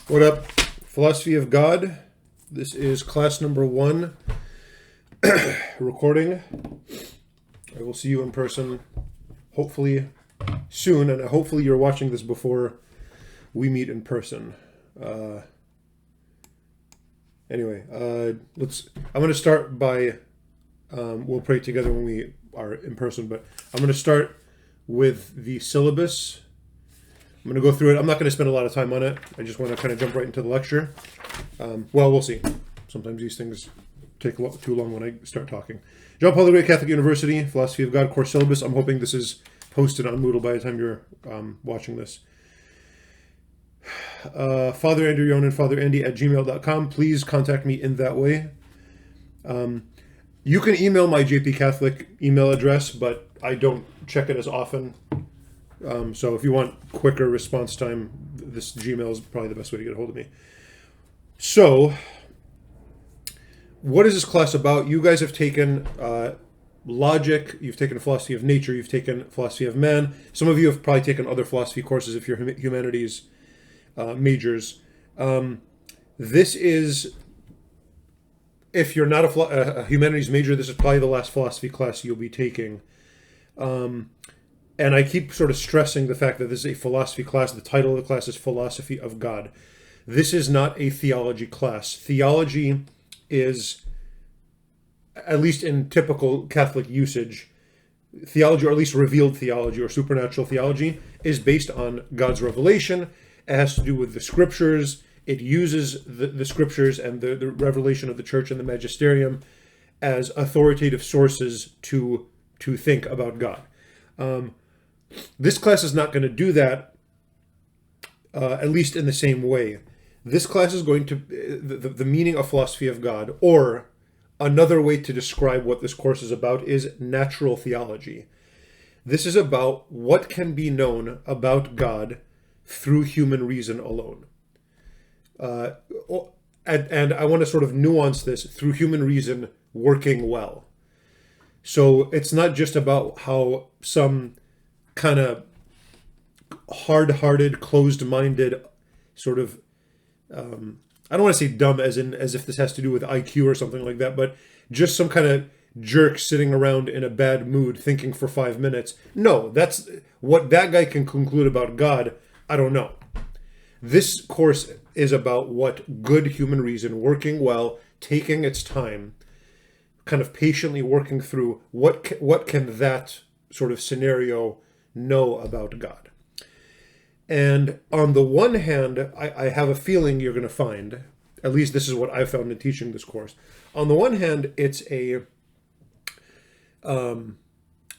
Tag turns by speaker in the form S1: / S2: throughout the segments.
S1: What up? Philosophy of God. This is class number 1. Recording. I will see you in person hopefully soon, and hopefully you're watching this before we meet in person. Anyway, I'm going to start by, we'll pray together when we are in person, but I'm going to start with the syllabus. I'm going to go through it. I'm not going to spend a lot of time on it. I just want to kind of jump right into the lecture. Well, we'll see. Sometimes these things take too long when I start talking. John Paul the Great Catholic University, Philosophy of God course syllabus. I'm hoping this is posted on Moodle by the time you're watching this. Father Andrew Yonan, FatherAndy@gmail.com. Please contact me in that way. You can email my JP Catholic email address, but I don't check it as often. So if you want quicker response time, this Gmail is probably the best way to get a hold of me. So, what is this class about? You guys have taken logic, you've taken philosophy of nature, you've taken philosophy of man. Some of you have probably taken other philosophy courses if you're humanities majors. This is, if you're not a humanities major, this is probably the last philosophy class you'll be taking. And I keep sort of stressing the fact that this is a philosophy class. The title of the class is Philosophy of God. This is not a theology class. Theology is, at least in typical Catholic usage, theology, or at least revealed theology or supernatural theology, is based on God's revelation. It has to do with the scriptures. It uses the scriptures and the revelation of the church and the magisterium as authoritative sources to think about God. This class is not going to do that, at least in the same way. This class is going to, the meaning of philosophy of God, or another way to describe what this course is about, is natural theology. This is about what can be known about God through human reason alone. And I want to sort of nuance this, through human reason working well. So it's not just about how some kind of hard-hearted, closed-minded sort of, I don't want to say dumb as if this has to do with IQ or something like that, but just some kind of jerk sitting around in a bad mood thinking for 5 minutes. No, that's what that guy can conclude about God. I don't know. This course is about what good human reason, working well, taking its time, kind of patiently working through what can that sort of scenario know about God. And on the one hand, I have a feeling you're going to find, at least this is what I found in teaching this course. On the one hand, it's a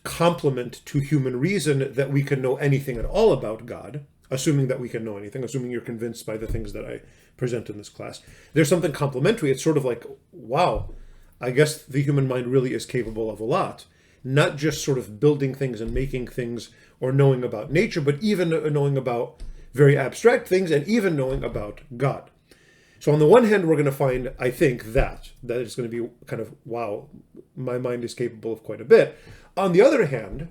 S1: complement to human reason that we can know anything at all about God, assuming that we can know anything, assuming you're convinced by the things that I present in this class. There's something complementary. It's sort of like, wow, I guess the human mind really is capable of a lot. Not just sort of building things and making things or knowing about nature, but even knowing about very abstract things and even knowing about God. So on the one hand, we're going to find, I think, that it's going to be kind of, wow, my mind is capable of quite a bit. On the other hand,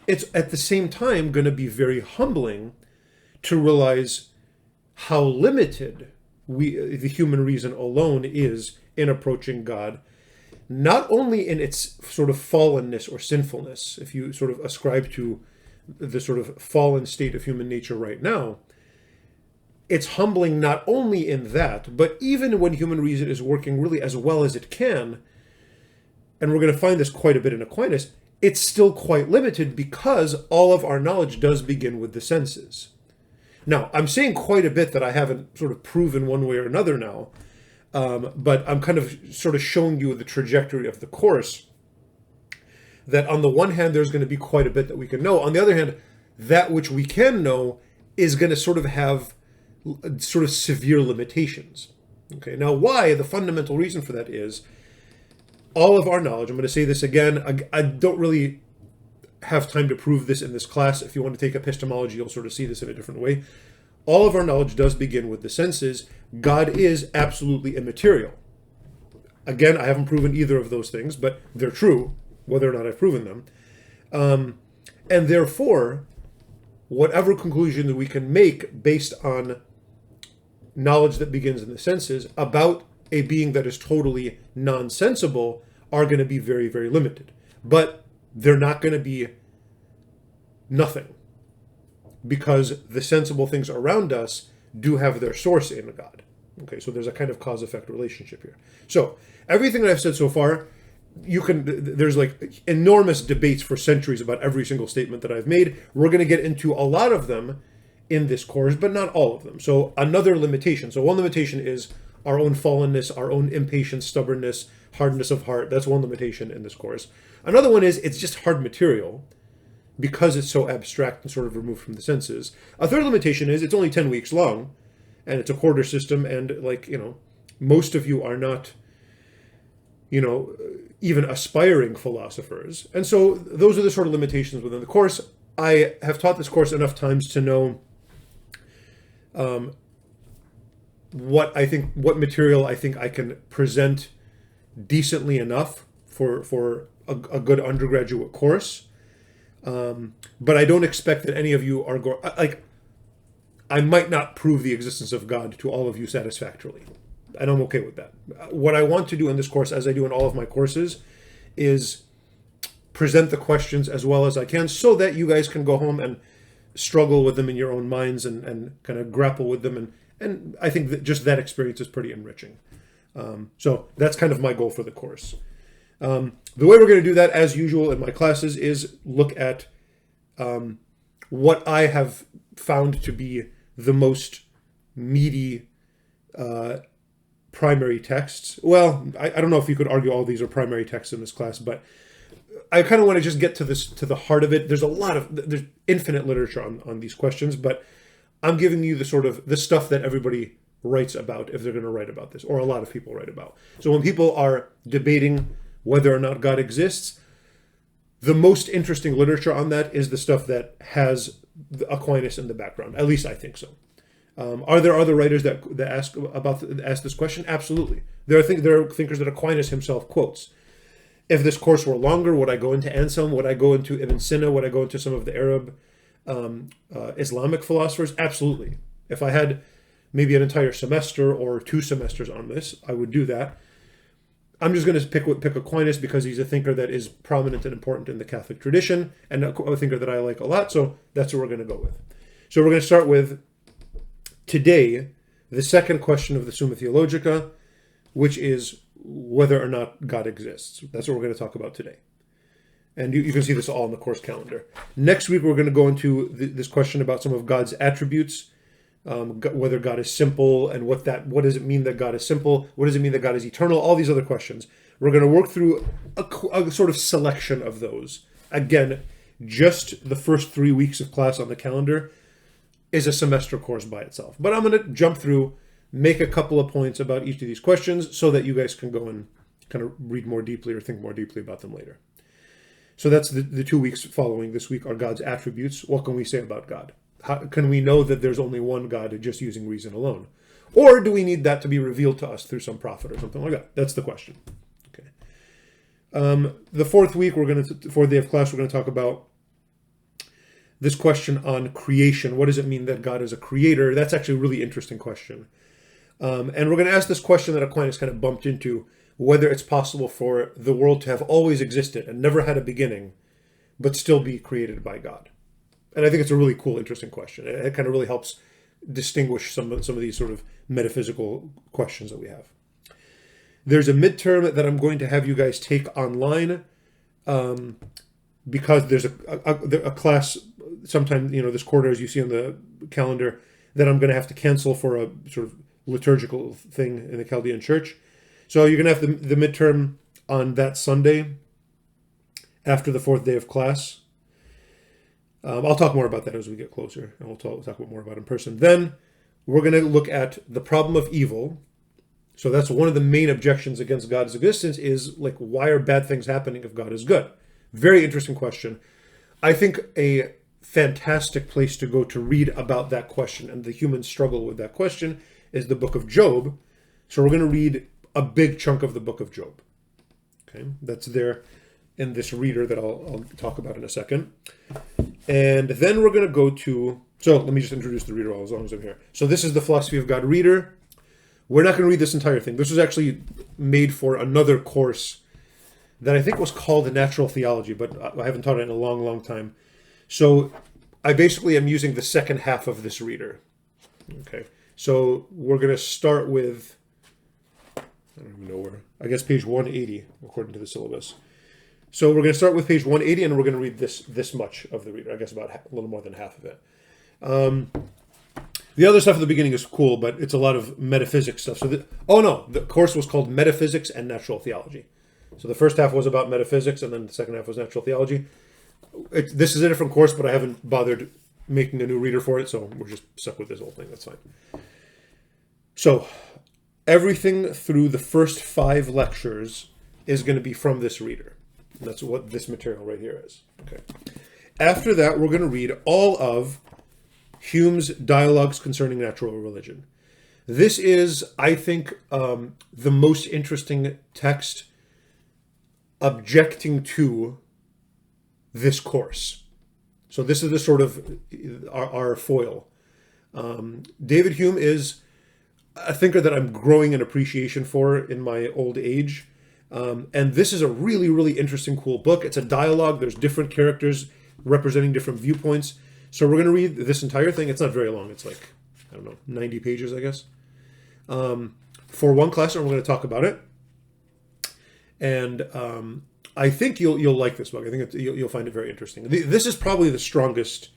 S1: it's at the same time going to be very humbling to realize how limited the human reason alone is in approaching God, not only in its sort of fallenness or sinfulness, if you sort of ascribe to the sort of fallen state of human nature right now. It's humbling not only in that, but even when human reason is working really as well as it can, and we're going to find this quite a bit in Aquinas, it's still quite limited because all of our knowledge does begin with the senses. Now, I'm saying quite a bit that I haven't sort of proven one way or another now, but I'm kind of sort of showing you the trajectory of the course, that on the one hand, there's going to be quite a bit that we can know. On the other hand, that which we can know is going to sort of have sort of severe limitations. Okay, now why? The fundamental reason for that is all of our knowledge, I'm going to say this again, I don't really have time to prove this in this class. If you want to take epistemology, you'll sort of see this in a different way. All of our knowledge does begin with the senses. God is absolutely immaterial. Again, I haven't proven either of those things, but they're true, whether or not I've proven them. And therefore, whatever conclusion that we can make based on knowledge that begins in the senses about a being that is totally nonsensible are going to be very, very limited. But they're not going to be nothing, because the sensible things around us do have their source in God. Okay, so there's a kind of cause-effect relationship here. So everything that I've said so far, there's like enormous debates for centuries about every single statement that I've made. We're going to get into a lot of them in this course, but not all of them. So another limitation. So one limitation is our own fallenness, our own impatience, stubbornness, hardness of heart. That's one limitation in this course. Another one is it's just hard material because it's so abstract and sort of removed from the senses. A third limitation is it's only 10 weeks long, and it's a quarter system, and most of you are not, even aspiring philosophers. And so those are the sort of limitations within the course. I have taught this course enough times to know what material I think I can present decently enough for a good undergraduate course. But I don't expect that any of you are going, I might not prove the existence of God to all of you satisfactorily. And I'm okay with that. What I want to do in this course, as I do in all of my courses, is present the questions as well as I can so that you guys can go home and struggle with them in your own minds and kind of grapple with them. And I think that just that experience is pretty enriching. So that's kind of my goal for the course. The way we're going to do that, as usual in my classes, is look at what I have found to be the most meaty primary texts. Well, I don't know if you could argue all these are primary texts in this class, but I kind of want to just get to the heart of it. There's infinite literature on these questions, but I'm giving you the stuff that everybody writes about if they're going to write about this, or a lot of people write about. So when people are debating whether or not God exists, the most interesting literature on that is the stuff that has Aquinas in the background. At least I think so. Are there other writers that ask this question? Absolutely. There are thinkers that Aquinas himself quotes. If this course were longer, would I go into Anselm? Would I go into Ibn Sina? Would I go into some of the Arab Islamic philosophers? Absolutely. If I had maybe an entire semester or 2 semesters on this, I would do that. I'm just going to pick Aquinas because he's a thinker that is prominent and important in the Catholic tradition, and a thinker that I like a lot, so that's what we're going to go with. So we're going to start with, today, the second question of the Summa Theologica, which is whether or not God exists. That's what we're going to talk about today. And you can see this all in the course calendar. Next week, we're going to go into this question about some of God's attributes, whether God is simple, and what does it mean that God is simple? What does it mean that God is eternal? All these other questions. We're going to work through a sort of selection of those. Again, just the first 3 weeks of class on the calendar is a semester course by itself. But I'm going to jump through, make a couple of points about each of these questions so that you guys can go and kind of read more deeply or think more deeply about them later. So that's the 2 weeks following this week are God's attributes. What can we say about God? How can we know that there's only one God just using reason alone? Or do we need that to be revealed to us through some prophet or something like that? That's the question. Okay. The fourth week, fourth day of class, we're going to talk about this question on creation. What does it mean that God is a creator? That's actually a really interesting question. And we're going to ask this question that Aquinas kind of bumped into, whether it's possible for the world to have always existed and never had a beginning, but still be created by God. And I think it's a really cool, interesting question. It kind of really helps distinguish some of these sort of metaphysical questions that we have. There's a midterm that I'm going to have you guys take online because there's a class sometime, this quarter, as you see on the calendar, that I'm going to have to cancel for a sort of liturgical thing in the Chaldean church. So you're going to have the midterm on that Sunday after the fourth day of class. I'll talk more about that as we get closer, and we'll talk more about it in person. Then we're going to look at the problem of evil. So that's one of the main objections against God's existence is, why are bad things happening if God is good? Very interesting question. I think a fantastic place to go to read about that question and the human struggle with that question is the book of Job. So we're going to read a big chunk of the book of Job. Okay, that's there in this reader that I'll talk about in a second. And then we're going to go to So let me just introduce the reader all as long as I'm here. So this is the Philosophy of God reader. We're not going to read this entire thing. This was actually made for another course that I think was called Natural Theology, but I haven't taught it in a long, long time. So I basically am using the second half of this reader. Okay. So we're going to start with, I don't even know where, I guess page 180, according to the syllabus. So we're going to start with page 180, and we're going to read this much of the reader. I guess about a little more than half of it. The other stuff at the beginning is cool, but it's a lot of metaphysics stuff. So, the course was called Metaphysics and Natural Theology. So the first half was about metaphysics, and then the second half was natural theology. This is a different course, but I haven't bothered making a new reader for it, so we're just stuck with this whole thing. That's fine. So everything through the first 5 lectures is going to be from this reader. That's what this material right here is. Okay. After that, we're going to read all of Hume's Dialogues Concerning Natural Religion. This is, I think, the most interesting text objecting to this course. So this is the sort of our foil. David Hume is a thinker that I'm growing an appreciation for in my old age. And this is a really, really interesting, cool book. It's a dialogue. There's different characters representing different viewpoints. So we're going to read this entire thing. It's not very long. It's like, I don't know, 90 pages, I guess. For one class, and we're going to talk about it. And I think you'll like this book. I think you'll find it very interesting. This is probably the strongest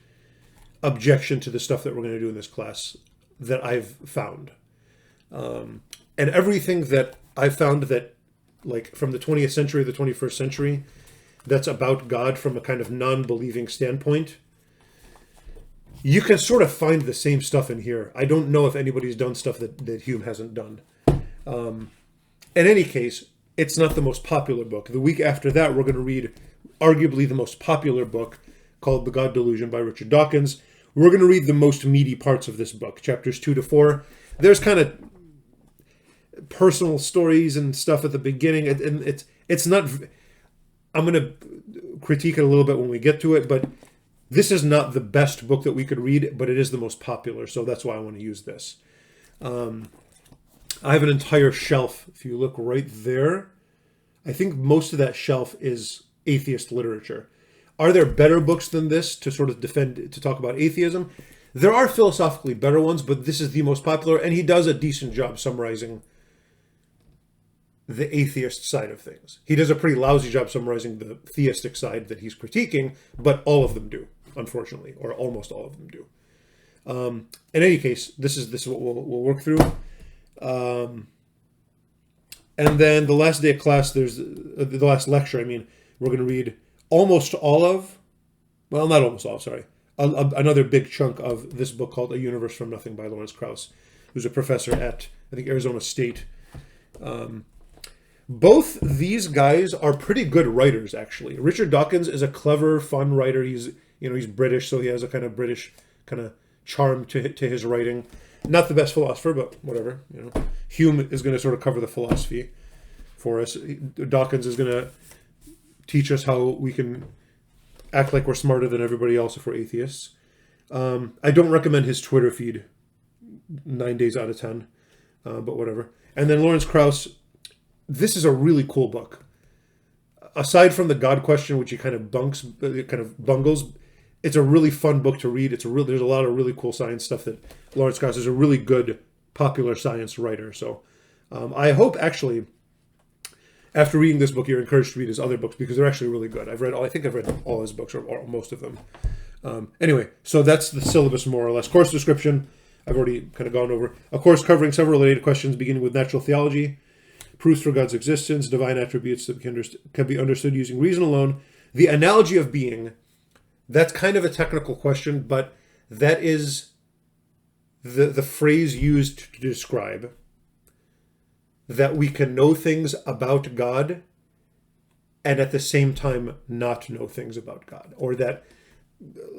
S1: objection to the stuff that we're going to do in this class that I've found. And everything that I've found that, like, from the 20th century, the 21st century, that's about God from a kind of non-believing standpoint, you can sort of find the same stuff in here. I don't know if anybody's done stuff that Hume hasn't done. In any case, it's not the most popular book. The week after that, we're going to read arguably the most popular book called The God Delusion by Richard Dawkins. We're going to read the most meaty parts of this book, chapters 2 to 4. There's kind of personal stories and stuff at the beginning, and it's not... I'm going to critique it a little bit when we get to it, but this is not the best book that we could read, but it is the most popular, so that's why I want to use this. I have an entire shelf. If you look right there, I think most of that shelf is atheist literature. Are there better books than this to sort of to talk about atheism? There are philosophically better ones, but this is the most popular, and he does a decent job summarizing the atheist side of things. He does a pretty lousy job summarizing the theistic side that he's critiquing, but all of them do, unfortunately, or almost all of them do. In any case, this is what we'll work through. And then the last day of class, there's the last lecture, we're going to read almost all of, well, not almost all, sorry, another big chunk of this book called A Universe from Nothing by Lawrence Krauss, who's a professor at, I think, Arizona State. Both these guys are pretty good writers, actually. Richard Dawkins is a clever, fun writer. He's British, so he has a kind of British kind of charm to his writing. Not the best philosopher, but whatever. Hume is going to sort of cover the philosophy for us. Dawkins is going to teach us how we can act like we're smarter than everybody else if we're atheists. I don't recommend his Twitter feed 9 days out of 10, but whatever. And then Lawrence Krauss, this is a really cool book. Aside from the God question, which he kind of bungles, it's a really fun book to read. There's a lot of really cool science stuff that Lawrence Krauss is a really good popular science writer. So I hope actually after reading this book, you're encouraged to read his other books because they're actually really good. I think I've read all his books or most of them. Anyway, so that's the syllabus more or less. Course description, I've already kind of gone over. A course covering several related questions beginning with natural theology, proofs for God's existence, divine attributes that can be understood using reason alone, the analogy of being. That's kind of a technical question, but that is the phrase used to describe that we can know things about God and at the same time not know things about God. Or that,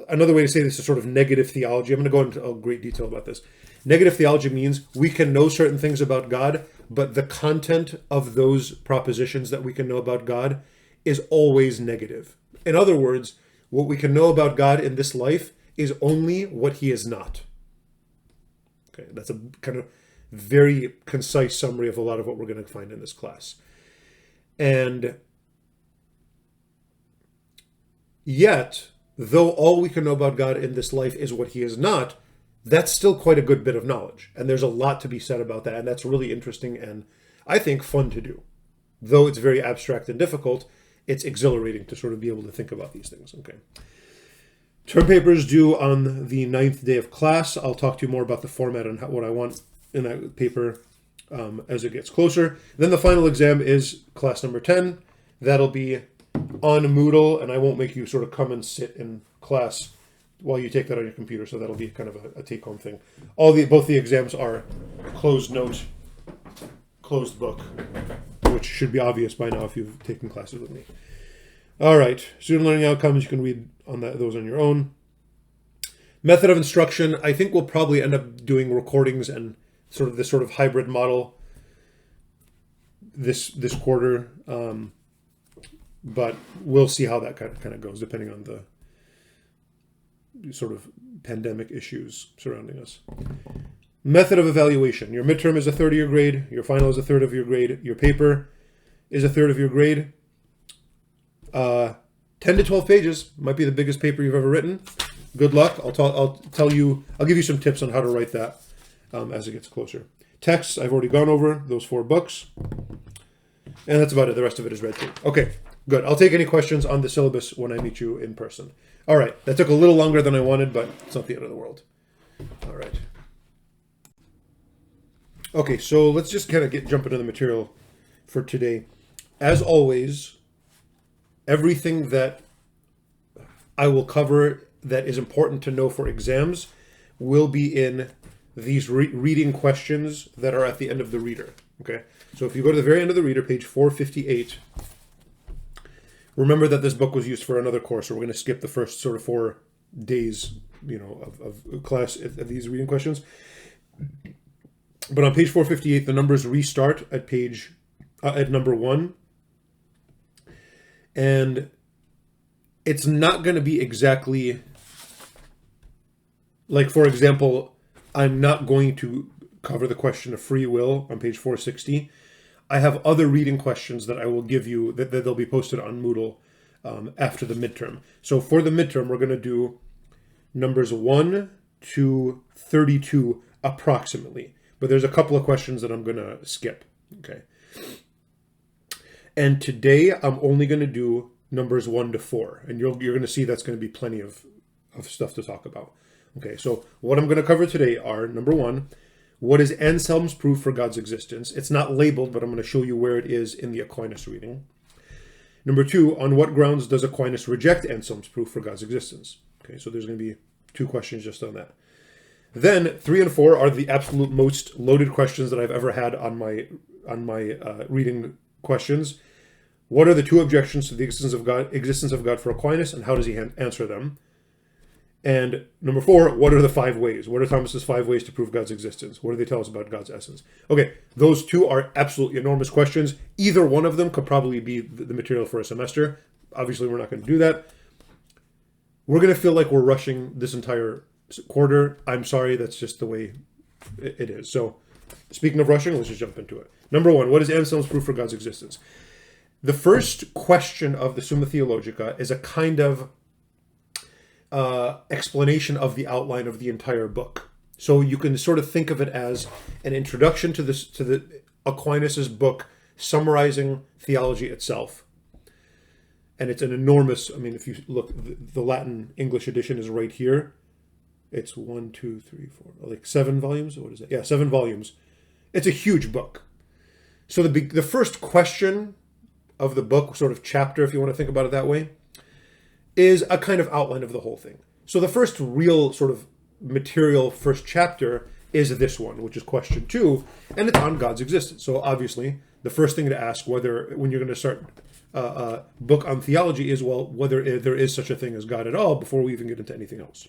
S1: another way to say this is sort of negative theology. I'm going to go into great detail about this. Negative theology means we can know certain things about God, but the content of those propositions that we can know about God is always negative. In other words, what we can know about God in this life is only what he is not. Okay, that's a kind of very concise summary of a lot of what we're going to find in this class. And yet, though all we can know about God in this life is what he is not, that's still quite a good bit of knowledge. And there's a lot to be said about that. And that's really interesting and, I think, fun to do. Though it's very abstract and difficult, it's exhilarating to sort of be able to think about these things. Okay. Term papers due on the 9th day of class. I'll talk to you more about the format and what I want in that paper as it gets closer. Then the final exam is class number 10. That'll be on Moodle, and I won't make you sort of come and sit in class while you take that on your computer, so that'll be kind of a take-home thing. Both the exams are closed note, closed book, which should be obvious by now if you've taken classes with me. All right, student learning outcomes, you can read on those on your own. Method of instruction, I think we'll probably end up doing recordings and sort of this sort of hybrid model this quarter, but we'll see how that kind of goes depending on the sort of pandemic issues surrounding us. Method of evaluation. Your midterm is a third of your grade. Your final is a third of your grade. Your paper is a third of your grade. 10 to 12 pages might be the biggest paper you've ever written. Good luck. I'll give you some tips on how to write that as it gets closer. Texts, I've already gone over those 4 books. And that's about it. The rest of it is read through. Okay, good. I'll take any questions on the syllabus when I meet you in person. All right, that took a little longer than I wanted, but it's not the end of the world. All right. Okay, so let's just kind of jump into the material for today. As always, everything that I will cover that is important to know for exams will be in these reading questions that are at the end of the reader. Okay, so if you go to the very end of the reader, page 458, remember that this book was used for another course, so we're going to skip the first sort of 4 days, of class of these reading questions. But on page 458, the numbers restart at number 1. And it's not going to be exactly like, for example, I'm not going to cover the question of free will on page 460. I have other reading questions that I will give you that they'll be posted on Moodle after the midterm. So for the midterm, we're going to do numbers 1 to 32 approximately. But there's a couple of questions that I'm going to skip. Okay. And today I'm only going to do numbers 1 to 4. And you're going to see that's going to be plenty of stuff to talk about. Okay, so what I'm going to cover today are, number 1, what is Anselm's proof for God's existence? It's not labeled, but I'm going to show you where it is in the Aquinas reading. Number 2, on what grounds does Aquinas reject Anselm's proof for God's existence? Okay, so there's going to be 2 questions just on that. Then 3 and 4 are the absolute most loaded questions that I've ever had on my reading questions. What are the 2 objections to the existence of God for Aquinas, and how does he answer them? And number 4, what are the 5 ways? What are Thomas's 5 ways to prove God's existence? What do they tell us about God's essence? Okay, those 2 are absolutely enormous questions. Either one of them could probably be the material for a semester. Obviously, we're not going to do that. We're going to feel like we're rushing this entire quarter. I'm sorry, that's just the way it is. So, speaking of rushing, let's just jump into it. Number 1, what is Anselm's proof for God's existence? The first question of the Summa Theologica is a kind of explanation of the outline of the entire book. So you can sort of think of it as an introduction to the Aquinas' book summarizing theology itself. And it's an enormous, if you look, the Latin English edition is right here. It's 1, 2, 3, 4, like 7 volumes. What is it? Yeah, 7 volumes. It's a huge book. So the first question of the book, sort of chapter, if you want to think about it that way, is a kind of outline of the whole thing. So the first real sort of material first chapter is this one, which is question 2, and it's on God's existence. So obviously, the first thing to ask when you're going to start a book on theology is, well, whether there is such a thing as God at all before we even get into anything else.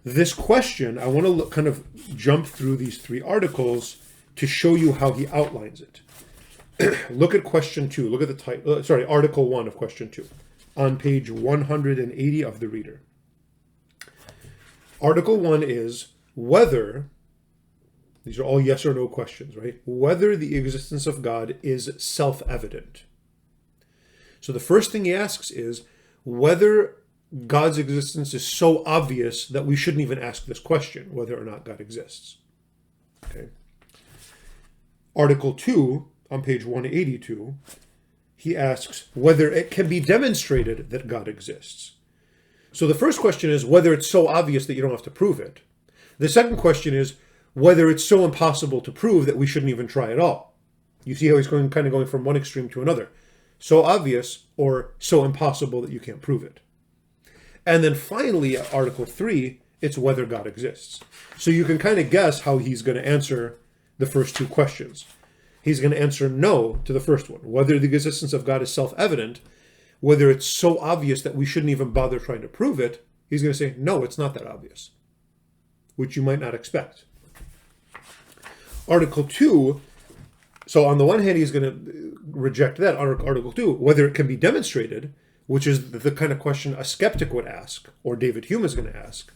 S1: This question, I want to kind of jump through these 3 articles to show you how he outlines it. Look at question 2. Look at the title. Article 1 of question 2 on page 180 of the reader. Article 1 is whether, these are all yes or no questions, right? Whether the existence of God is self-evident. So the first thing he asks is whether God's existence is so obvious that we shouldn't even ask this question, whether or not God exists. Okay. Article 2, on page 182, he asks whether it can be demonstrated that God exists. So the first question is whether it's so obvious that you don't have to prove it. The second question is whether it's so impossible to prove that we shouldn't even try at all. You see how he's going from one extreme to another. So obvious or so impossible that you can't prove it. And then finally, at Article 3, it's whether God exists. So you can kind of guess how he's going to answer the first two questions. He's going to answer no to the first one, whether the existence of God is self-evident, whether it's so obvious that we shouldn't even bother trying to prove it. He's going to say, no, it's not that obvious, which you might not expect. Article 2, so on the one hand, he's going to reject that. Article 2, whether it can be demonstrated, which is the kind of question a skeptic would ask, or David Hume is going to ask,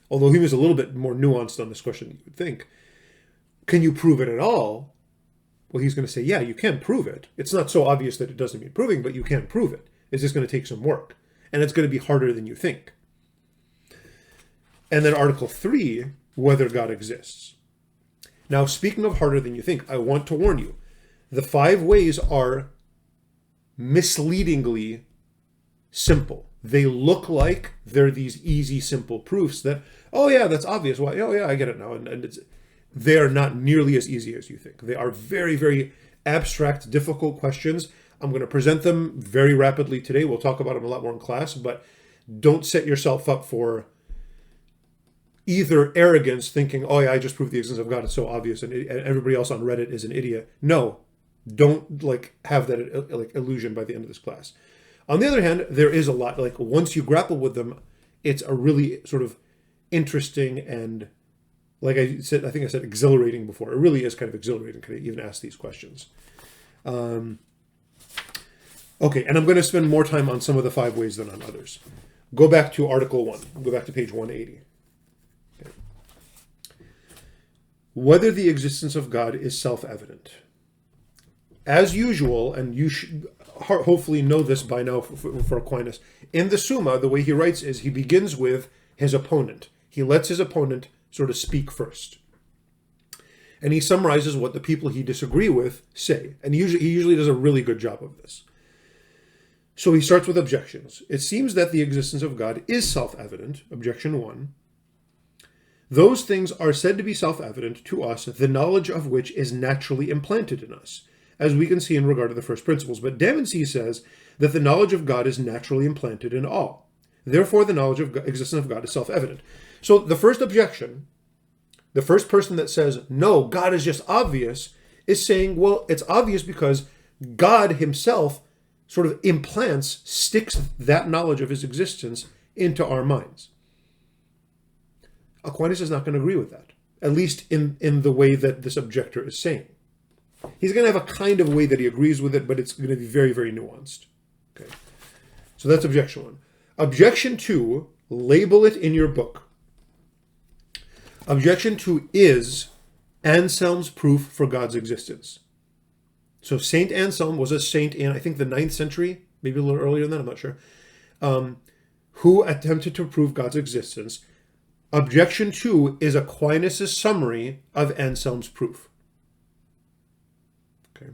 S1: although Hume is a little bit more nuanced on this question than you would think. Can you prove it at all? Well, he's going to say, yeah, you can prove it. It's not so obvious that it doesn't need proving, but you can prove it. It's just going to take some work, and it's going to be harder than you think. And then Article 3, whether God exists. Now, speaking of harder than you think, I want to warn you, the 5 ways are misleadingly simple. They look like they're these easy, simple proofs that, oh yeah, that's obvious. Well, oh yeah, I get it now. And they are not nearly as easy as you think. They are very, very abstract, difficult questions. I'm going to present them very rapidly today. We'll talk about them a lot more in class, but don't set yourself up for either arrogance, thinking, oh yeah, I just proved the existence of God, it's so obvious, and everybody else on Reddit is an idiot. No, don't have that illusion by the end of this class. On the other hand, there is a lot, once you grapple with them, it's a really sort of interesting and, like I think I said exhilarating before. It really is kind of exhilarating to even ask these questions. Okay, and I'm going to spend more time on some of the 5 ways than on others. Go back to Article 1. Go back to page 180. Okay. Whether the existence of God is self-evident. As usual, and you should hopefully know this by now for Aquinas, in the Summa, the way he writes is he begins with his opponent. He lets his opponent sort of speak first. And he summarizes what the people he disagree with say. And he usually does a really good job of this. So he starts with objections. It seems that the existence of God is self-evident, objection 1. Those things are said to be self-evident to us, the knowledge of which is naturally implanted in us, as we can see in regard to the first principles. But Damancy says that the knowledge of God is naturally implanted in all. Therefore, the knowledge of existence of God is self-evident. So the first objection, the first person that says, no, God is just obvious, is saying, well, it's obvious because God himself sort of sticks that knowledge of his existence into our minds. Aquinas is not going to agree with that, at least in the way that this objector is saying. He's going to have a kind of way that he agrees with it, but it's going to be very, very nuanced. Okay, so that's objection 1. Objection 2, label it in your book. Objection 2 is Anselm's proof for God's existence. So Saint Anselm was a saint in, I think, the 9th century, maybe a little earlier than that, I'm not sure, who attempted to prove God's existence. Objection 2 is Aquinas' summary of Anselm's proof. Okay,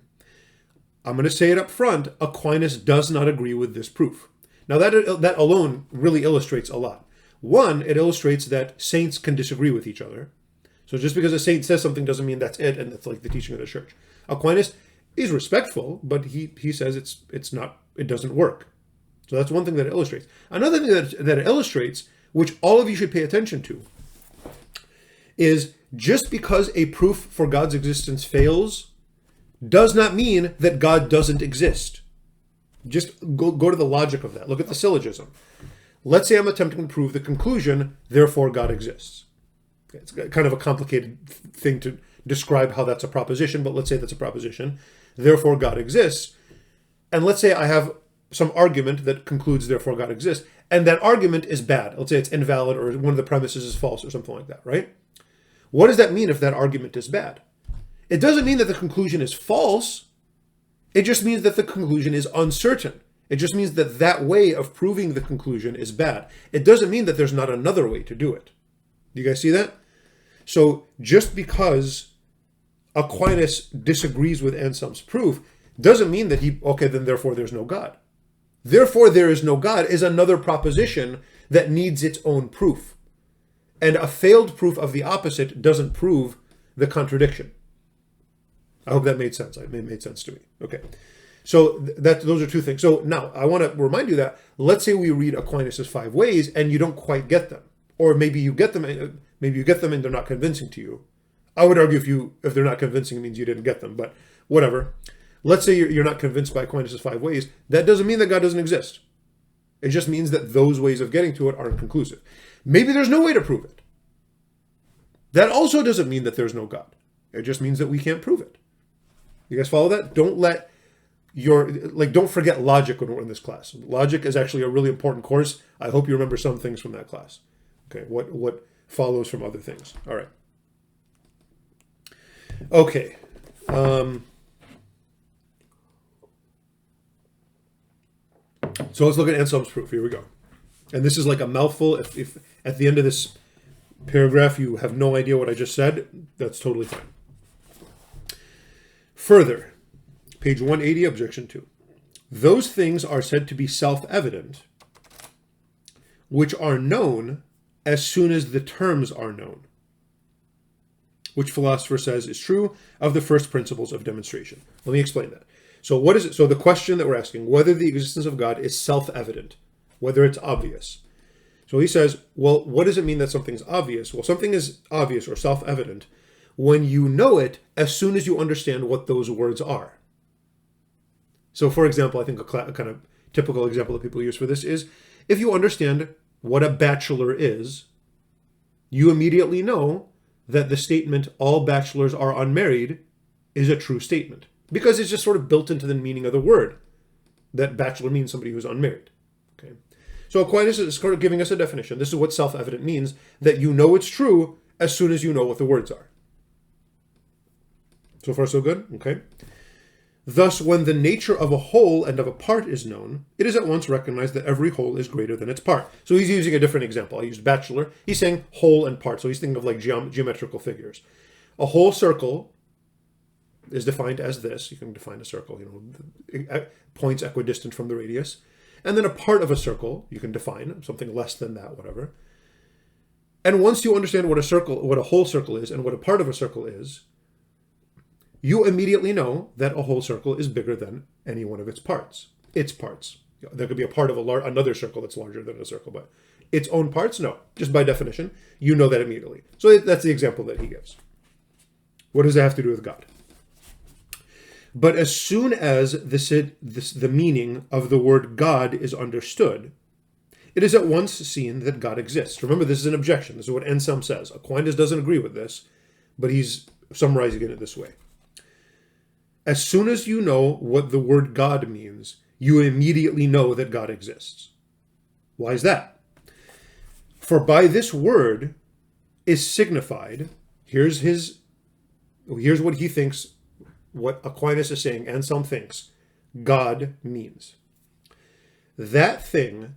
S1: I'm going to say it up front, Aquinas does not agree with this proof. Now that alone really illustrates a lot. 1, it illustrates that saints can disagree with each other. So just because a saint says something doesn't mean that's it, and that's like the teaching of the church. Aquinas is respectful, but he says it doesn't work. So that's one thing that it illustrates. Another thing that it illustrates, which all of you should pay attention to, is just because a proof for God's existence fails does not mean that God doesn't exist. Just go to the logic of that. Look at the syllogism. Let's say I'm attempting to prove the conclusion, therefore God exists. It's kind of a complicated thing to describe how that's a proposition, but let's say that's a proposition. Therefore God exists. And let's say I have some argument that concludes therefore God exists. and that argument is bad. Let's say it's invalid or one of the premises is false or something like that, right? What does that mean if that argument is bad? It doesn't mean that the conclusion is false. It just means that the conclusion is uncertain. It just means that that way of proving the conclusion is bad. It doesn't mean that there's not another way to do it. Do you guys see that? So just because Aquinas disagrees with Anselm's proof doesn't mean that then therefore there's no God. Therefore there is no God is another proposition that needs its own proof. And a failed proof of the opposite doesn't prove the contradiction. I hope that made sense. It made sense to me. Okay. So those are two things. So now I want to remind you that let's say we read Aquinas' 5 ways and you don't quite get them. Or maybe you get them and they're not convincing to you. I would argue if they're not convincing, it means you didn't get them, but whatever. Let's say you're not convinced by Aquinas' 5 ways. That doesn't mean that God doesn't exist. It just means that those ways of getting to it aren't conclusive. Maybe there's no way to prove it. That also doesn't mean that there's no God. It just means that we can't prove it. You guys follow that? Don't forget logic when we're in this class. Logic is actually a really important course. I hope you remember some things from that class. Okay, what follows from other things. All right. Okay. So let's look at Anselm's proof. Here we go. And this is like a mouthful. If at the end of this paragraph you have no idea what I just said, that's totally fine. Further, page 180, objection 2. Those things are said to be self-evident, which are known as soon as the terms are known, which philosopher says is true of the first principles of demonstration. Let me explain that. So what is it? So the question that we're asking, whether the existence of God is self-evident, whether it's obvious. So he says, well, what does it mean that something's obvious? Well, something is obvious or self-evident when you know it as soon as you understand what those words are. So for example, I think a kind of typical example that people use for this is, if you understand what a bachelor is, you immediately know that the statement, all bachelors are unmarried, is a true statement. Because it's just sort of built into the meaning of the word, that bachelor means somebody who's unmarried. Okay. So Aquinas is sort of giving us a definition. This is what self-evident means, that you know it's true as soon as you know what the words are. So far so good? Okay. Thus, when the nature of a whole and of a part is known, it is at once recognized that every whole is greater than its part. So he's using a different example. I used bachelor. He's saying whole and part. So he's thinking of like geometrical figures. A whole circle is defined as this. You can define a circle, points equidistant from the radius. And then a part of a circle, you can define something less than that, whatever. And once you understand what a whole circle is and what a part of a circle is, you immediately know that a whole circle is bigger than any one of its parts. Its parts. There could be a part of another circle that's larger than a circle, but its own parts, no. Just by definition, you know that immediately. So that's the example that he gives. What does that have to do with God? But as soon as the meaning of the word God is understood, it is at once seen that God exists. Remember, this is an objection. This is what Anselm says. Aquinas doesn't agree with this, but he's summarizing it this way. As soon as you know what the word God means, you immediately know that God exists. Why is that? For by this word is signified, here's what he thinks, what Aquinas is saying, Anselm thinks, God means. That thing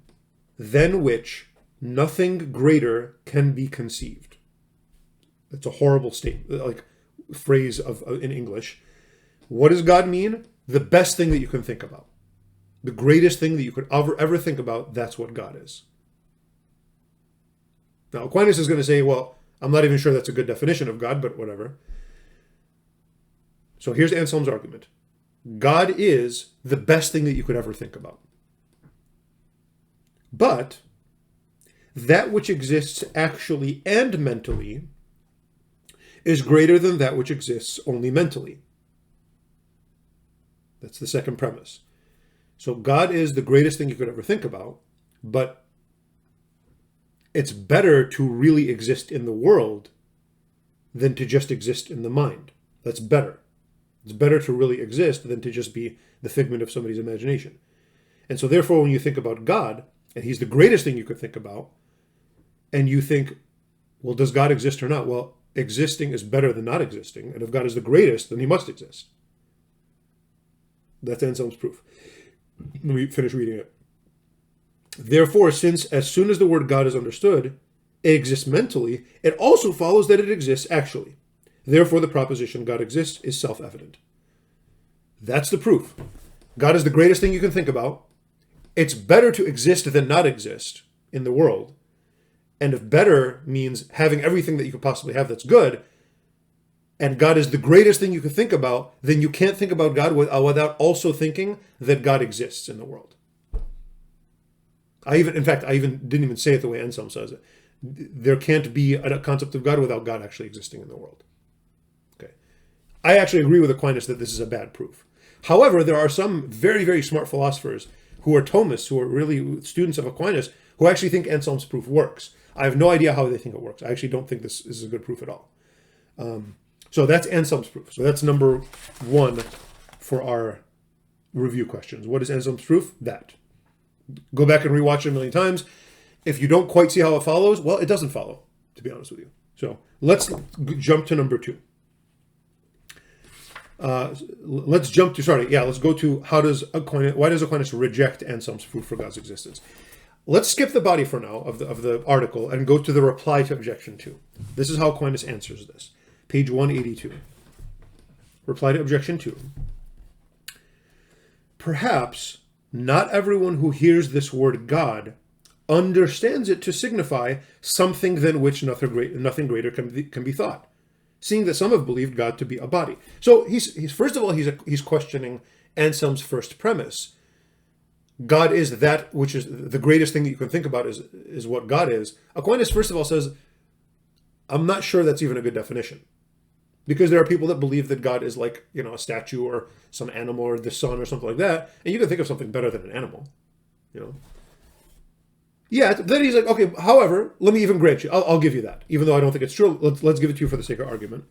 S1: than which nothing greater can be conceived. That's a horrible statement, like phrase in English. What does God mean? The best thing that you can think about. The greatest thing that you could ever think about, that's what God is. Now, Aquinas is going to say, well, I'm not even sure that's a good definition of God, but whatever. So here's Anselm's argument. God is the best thing that you could ever think about. But that which exists actually and mentally is greater than that which exists only mentally. That's the second premise. So God is the greatest thing you could ever think about, but it's better to really exist in the world than to just exist in the mind. That's better. It's better to really exist than to just be the figment of somebody's imagination. And so therefore, when you think about God, and he's the greatest thing you could think about, and you think, well, does God exist or not? Well, existing is better than not existing, and if God is the greatest, then he must exist. That's Anselm's proof. Let me finish reading it. Therefore, since as soon as the word God is understood, it exists mentally, it also follows that it exists actually. Therefore, the proposition God exists is self-evident. That's the proof. God is the greatest thing you can think about. It's better to exist than not exist in the world. And if better means having everything that you could possibly have that's good, and God is the greatest thing you could think about, then you can't think about God without also thinking that God exists in the world. I even didn't even say it the way Anselm says it. There can't be a concept of God without God actually existing in the world. Okay. I actually agree with Aquinas that this is a bad proof. However, there are some very, very smart philosophers who are Thomists, who are really students of Aquinas, who actually think Anselm's proof works. I have no idea how they think it works. I actually don't think this is a good proof at all. So that's Anselm's proof. So that's number one for our review questions. What is Anselm's proof? That. Go back and rewatch it a million times. If you don't quite see how it follows, well, it doesn't follow, to be honest with you. So let's jump to number two. Let's go to why does Aquinas reject Anselm's proof for God's existence? Let's skip the body for now of the article and go to the reply to objection 2. This is how Aquinas answers this. Page 182. Reply to objection 2. Perhaps not everyone who hears this word God understands it to signify something than which nothing greater can be thought, seeing that some have believed God to be a body. So he's first of all he's questioning Anselm's first premise. God is that which is the greatest thing that you can think about is what God is. Aquinas first of all says, I'm not sure that's even a good definition, because there are people that believe that God is like, a statue or some animal or the sun or something like that, and you can think of something better than an animal, Yeah, then he's like, okay, however, let me even grant you, I'll give you that, even though I don't think it's true. Let's give it to you for the sake of argument.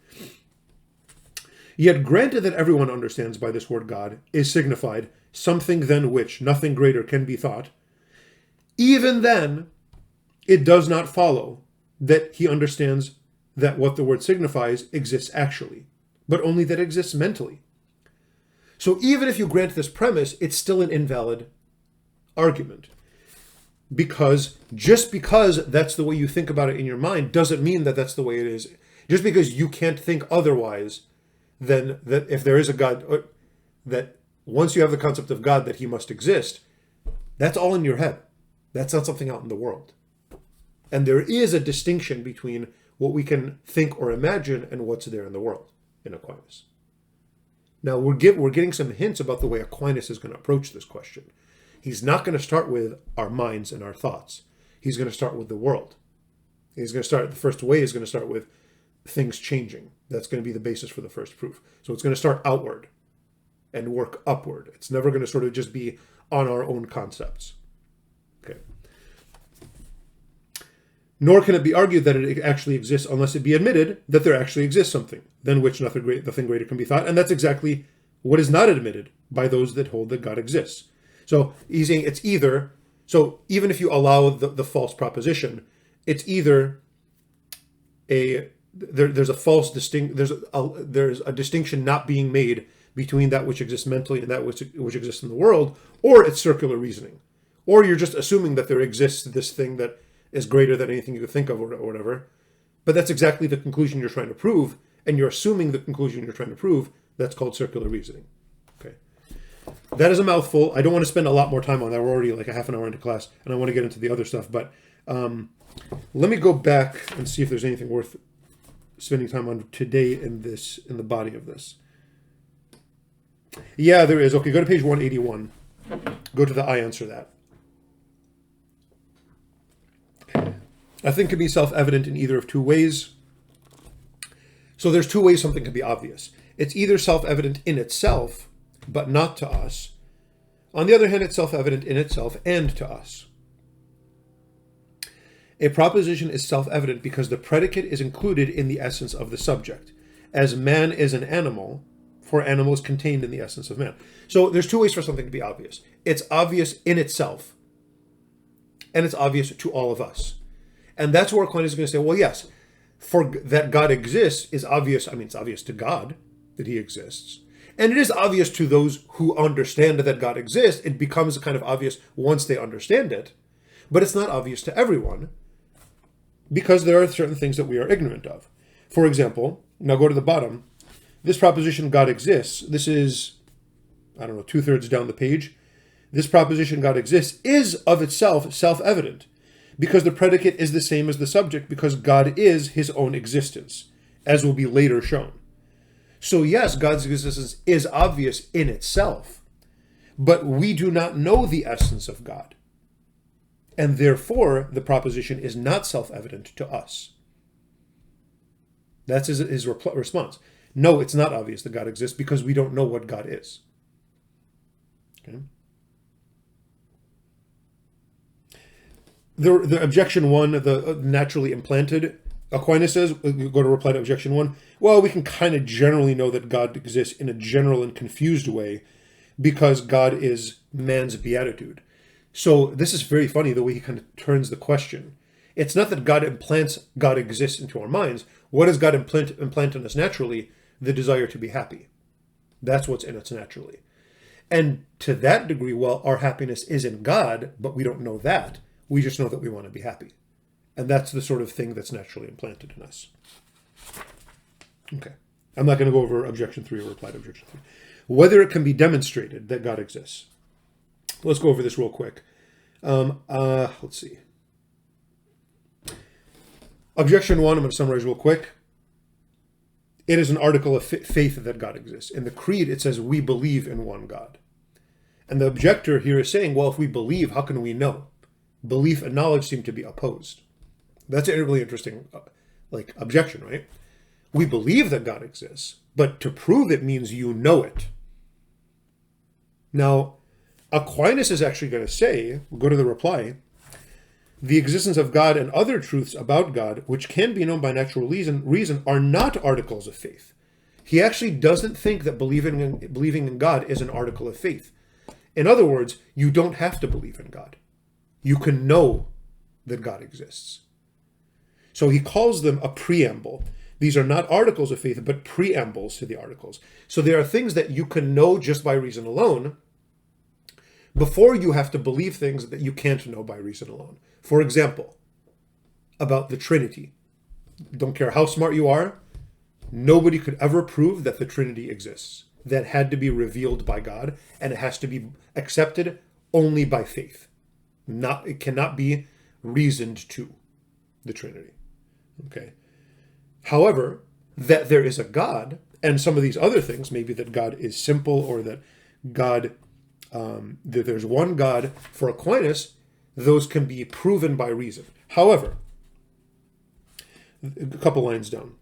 S1: Yet granted that everyone understands by this word God is signified something than which nothing greater can be thought, even then it does not follow that he understands that what the word signifies exists actually, but only that it exists mentally. So even if you grant this premise, it's still an invalid argument. Because just because that's the way you think about it in your mind doesn't mean that that's the way it is. Just because you can't think otherwise, then that if there is a God, that once you have the concept of God that he must exist, that's all in your head. That's not something out in the world. And there is a distinction between what we can think or imagine and what's there in the world in Aquinas. Now we're getting some hints about the way Aquinas is going to approach this question. He's not going to start with our minds and our thoughts. He's going to start with the world. The first way is going to start with things changing. That's going to be the basis for the first proof. So it's going to start outward and work upward. It's never going to sort of just be on our own concepts. Okay. Nor can it be argued that it actually exists unless it be admitted that there actually exists something than which nothing greater can be thought. And that's exactly what is not admitted by those that hold that God exists. So he's saying it's either, so even if you allow the false proposition, it's either there's a distinction not being made between that which exists mentally and that which exists in the world, or it's circular reasoning. Or you're just assuming that there exists this thing that is greater than anything you could think of or whatever. But that's exactly the conclusion you're trying to prove, and you're assuming the conclusion you're trying to prove. That's called circular reasoning. Okay. That is a mouthful. I don't want to spend a lot more time on that. We're already like a half an hour into class, and I want to get into the other stuff. But let me go back and see if there's anything worth spending time on today in the body of this. Yeah, there is. Okay, go to page 181. Go to the I answer that. A thing can be self-evident in either of two ways. So there's two ways something can be obvious. It's either self-evident in itself, but not to us. On the other hand, it's self-evident in itself and to us. A proposition is self-evident because the predicate is included in the essence of the subject, as man is an animal, for animal is contained in the essence of man. So there's two ways for something to be obvious. It's obvious in itself, and it's obvious to all of us. And that's where Aquinas is going to say, well, yes, for that God exists is obvious. I mean, it's obvious to God that he exists. And it is obvious to those who understand that God exists. It becomes kind of obvious once they understand it. But it's not obvious to everyone because there are certain things that we are ignorant of. For example, now go to the bottom. This proposition, God exists, this is, I don't know, 2/3 down the page. This proposition, God exists, is of itself self-evident because the predicate is the same as the subject because God is his own existence, as will be later shown. So yes, God's existence is obvious in itself, but we do not know the essence of God. And therefore, the proposition is not self-evident to us. That's his response. No, it's not obvious that God exists because we don't know what God is. Okay. The objection 1, the naturally implanted, Aquinas says, we go to reply to objection 1, well, we can kind of generally know that God exists in a general and confused way because God is man's beatitude. So this is very funny the way he kind of turns the question. It's not that God implants God exists into our minds. What does God implant in us naturally? The desire to be happy. That's what's in us naturally. And to that degree, well, our happiness is in God, but we don't know that. We just know that we want to be happy. And that's the sort of thing that's naturally implanted in us. Okay. I'm not going to go over objection 3 or reply to objection 3. Whether it can be demonstrated that God exists. Let's go over this real quick. Let's see. Objection 1, I'm going to summarize real quick. It is an article of faith that God exists. In the creed, it says, we believe in one God. And the objector here is saying, well, if we believe, how can we know? Belief and knowledge seem to be opposed. That's a really interesting objection, right? We believe that God exists, but to prove it means you know it. Now, Aquinas is actually going to say, we'll go to the reply, the existence of God and other truths about God, which can be known by natural reason are not articles of faith. He actually doesn't think that believing in God is an article of faith. In other words, you don't have to believe in God. You can know that God exists. So he calls them a preamble. These are not articles of faith, but preambles to the articles. So there are things that you can know just by reason alone before you have to believe things that you can't know by reason alone. For example, about the Trinity. Don't care how smart you are, nobody could ever prove that the Trinity exists. That had to be revealed by God, and it has to be accepted only by faith. It cannot be reasoned to, the Trinity. Okay. However, that there is a God, and some of these other things, maybe that God is simple, or that God, that there's one God, for Aquinas, those can be proven by reason. However, a couple lines down.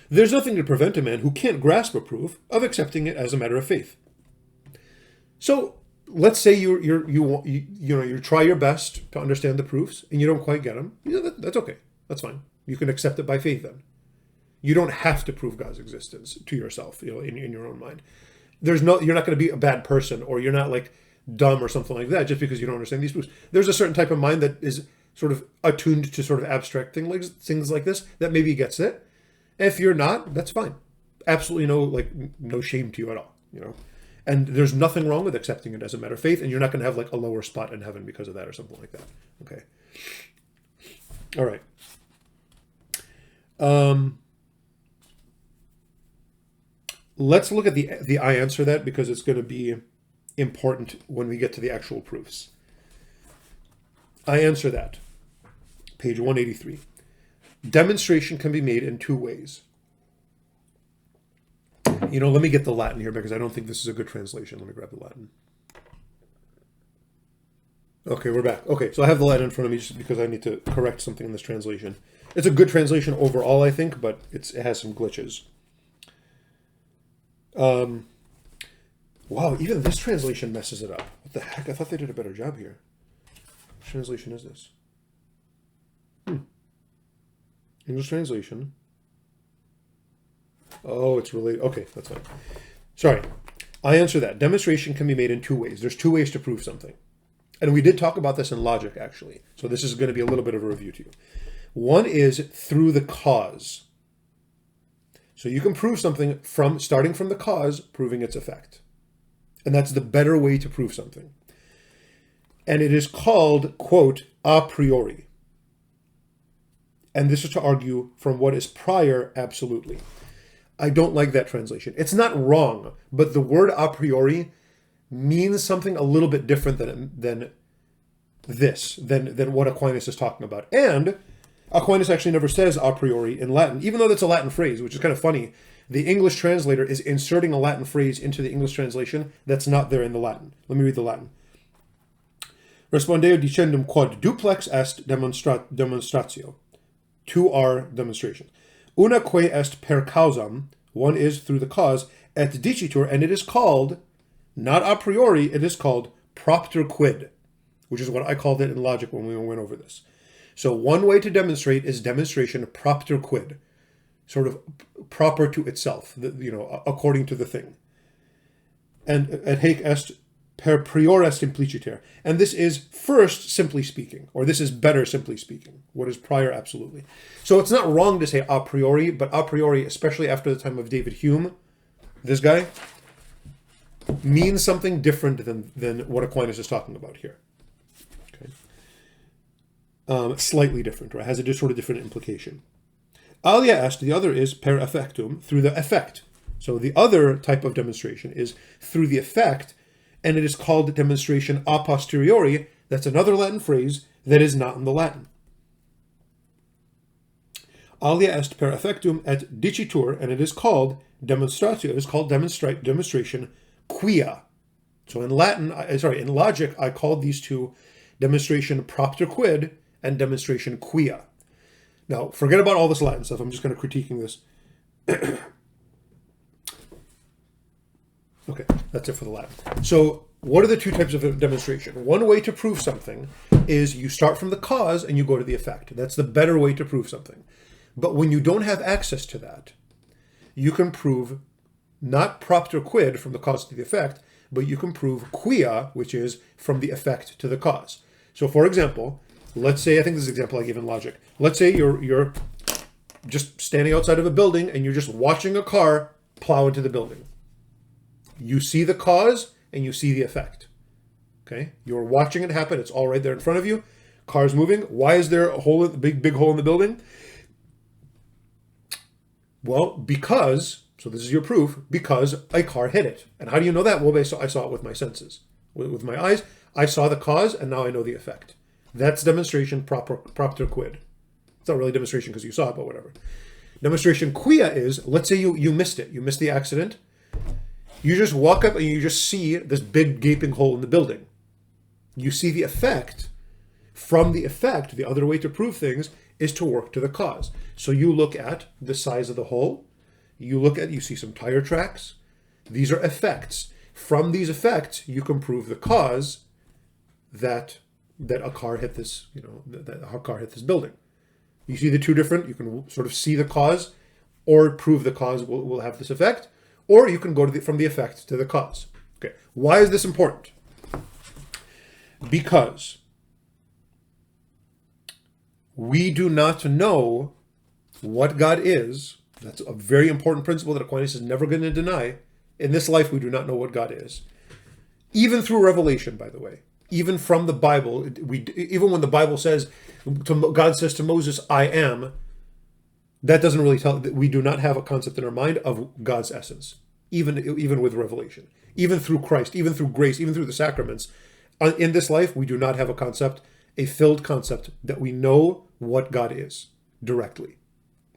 S1: There's nothing to prevent a man who can't grasp a proof of accepting it as a matter of faith. So let's say you try your best to understand the proofs and you don't quite get them. That's okay. That's fine. You can accept it by faith then. You don't have to prove God's existence to yourself, in your own mind. You're not going to be a bad person, or you're not dumb or something like that just because you don't understand these proofs. There's a certain type of mind that is sort of attuned to sort of abstract things like this that maybe gets it. If you're not, that's fine. Absolutely no shame to you at all, And there's nothing wrong with accepting it as a matter of faith, and you're not going to have a lower spot in heaven because of that or something like that. Okay. All right. Let's look at the I answer that, because it's going to be important when we get to the actual proofs. I answer that. Page 183. Demonstration can be made in two ways. Let me get the Latin here because I don't think this is a good translation. Let me grab the Latin. Okay, we're back. Okay, so I have the Latin in front of me just because I need to correct something in this translation. It's a good translation overall, I think, but it has some glitches. Wow, even this translation messes it up. What the heck? I thought they did a better job here. What translation is this? English translation. Oh, it's really... Okay, that's fine. Sorry. I answer that. Demonstration can be made in two ways. There's two ways to prove something. And we did talk about this in logic, actually. So this is going to be a little bit of a review to you. One is through the cause. So you can prove something from starting from the cause, proving its effect. And that's the better way to prove something. And it is called, quote, a priori. And this is to argue from what is prior absolutely. I don't like that translation. It's not wrong, but the word a priori means something a little bit different than what Aquinas is talking about. And Aquinas actually never says a priori in Latin, even though that's a Latin phrase, which is kind of funny. The English translator is inserting a Latin phrase into the English translation that's not there in the Latin. Let me read the Latin. Respondeo dicendum quod duplex est demonstratio. Two are demonstrations. Una quae est per causam, one is through the cause, et dicitur, and it is called, not a priori, it is called propter quid, which is what I called it in logic when we went over this. So one way to demonstrate is demonstration propter quid, sort of proper to itself, according to the thing. And et haec est per prior est impliciter. And this is first simply speaking, or this is better simply speaking, what is prior absolutely. So it's not wrong to say a priori, but a priori, especially after the time of David Hume, this guy, means something different than what Aquinas is talking about here. Okay. Slightly different, right? Has a sort of different implication. Alia est, the other is per effectum, through the effect. So the other type of demonstration is through the effect, and it is called demonstration a posteriori. That's another Latin phrase that is not in the Latin. Alia est per effectum et dicitur, and it is called demonstratio. It is called demonstration quia. So in logic, I called these two demonstration propter quid and demonstration quia. Now, forget about all this Latin stuff. I'm just going to critiquing this. Okay, that's it for the Latin. So what are the two types of demonstration? One way to prove something is you start from the cause and you go to the effect. That's the better way to prove something. But when you don't have access to that, you can prove not propter quid from the cause to the effect, but you can prove quia, which is from the effect to the cause. So for example, let's say, I think this is an example I gave in logic. Let's say you're just standing outside of a building and you're just watching a car plow into the building. You see the cause and you see the effect. Okay? You're watching it happen. It's all right there in front of you. Car's moving. Why is there a hole, big hole in the building? Well, because, so this is your proof, because a car hit it. And how do you know that? Well, I saw it with my senses. With my eyes, I saw the cause and now I know the effect. That's demonstration propter quid. It's not really demonstration because you saw it, but whatever. Demonstration quia is, let's say you missed it. You missed the accident. You just walk up and you just see this big gaping hole in the building. You see the effect. From the effect, the other way to prove things is to work to the cause. So you look at the size of the hole. You see some tire tracks. These are effects. From these effects, you can prove the cause that a car hit this, that a car hit this building. You see the two different, you can sort of see the cause or prove the cause will have this effect, or you can go from the effect to the cause. Okay. Why is this important? Because we do not know what God is. That's a very important principle that Aquinas is never going to deny. In this life, we do not know what God is. Even through revelation, by the way. Even from the Bible, even when the Bible says, God says to Moses, I am, that doesn't really tell, we do not have a concept in our mind of God's essence, even with revelation. Even through Christ, even through grace, even through the sacraments. In this life, we do not have a filled concept that we know what God is directly.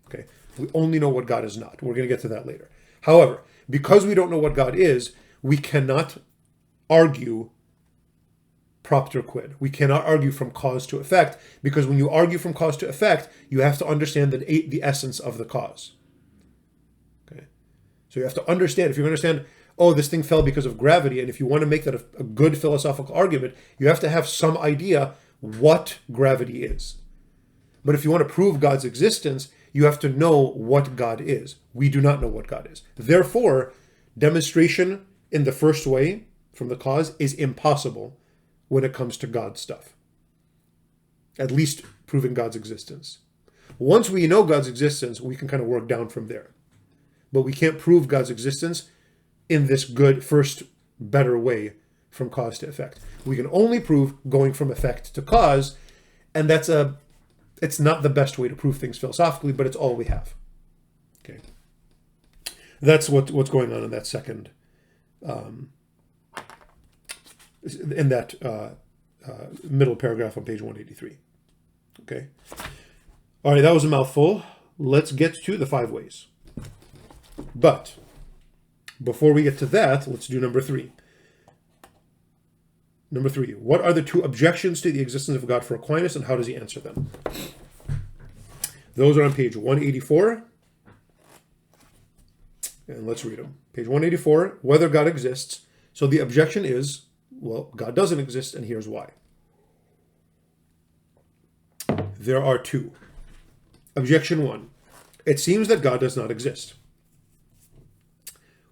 S1: Okay? We only know what God is not. We're going to get to that later. However, because we don't know what God is, we cannot argue propter quid. We cannot argue from cause to effect, because when you argue from cause to effect, you have to understand the essence of the cause. Okay? So you have to understand, if you understand, oh, this thing fell because of gravity, and if you want to make that a good philosophical argument, you have to have some idea what gravity is. But if you want to prove God's existence, you have to know what God is. We do not know what God is. Therefore, demonstration in the first way from the cause is impossible when it comes to God stuff. At least proving God's existence. Once we know God's existence, we can kind of work down from there. But we can't prove God's existence in this good, first, better way from cause to effect. We can only prove going from effect to cause, and it's not the best way to prove things philosophically, but it's all we have. Okay, that's what's going on in that second, in that middle paragraph on page 183. Okay, all right, that was a mouthful. Let's get to the 5 ways. But before we get to that, let's do number 3. Number 3, what are the 2 objections to the existence of God for Aquinas, and how does he answer them? Those are on page 184. And let's read them. Page 184, whether God exists. So the objection is, well, God doesn't exist, and here's why. There are 2. Objection 1, it seems that God does not exist.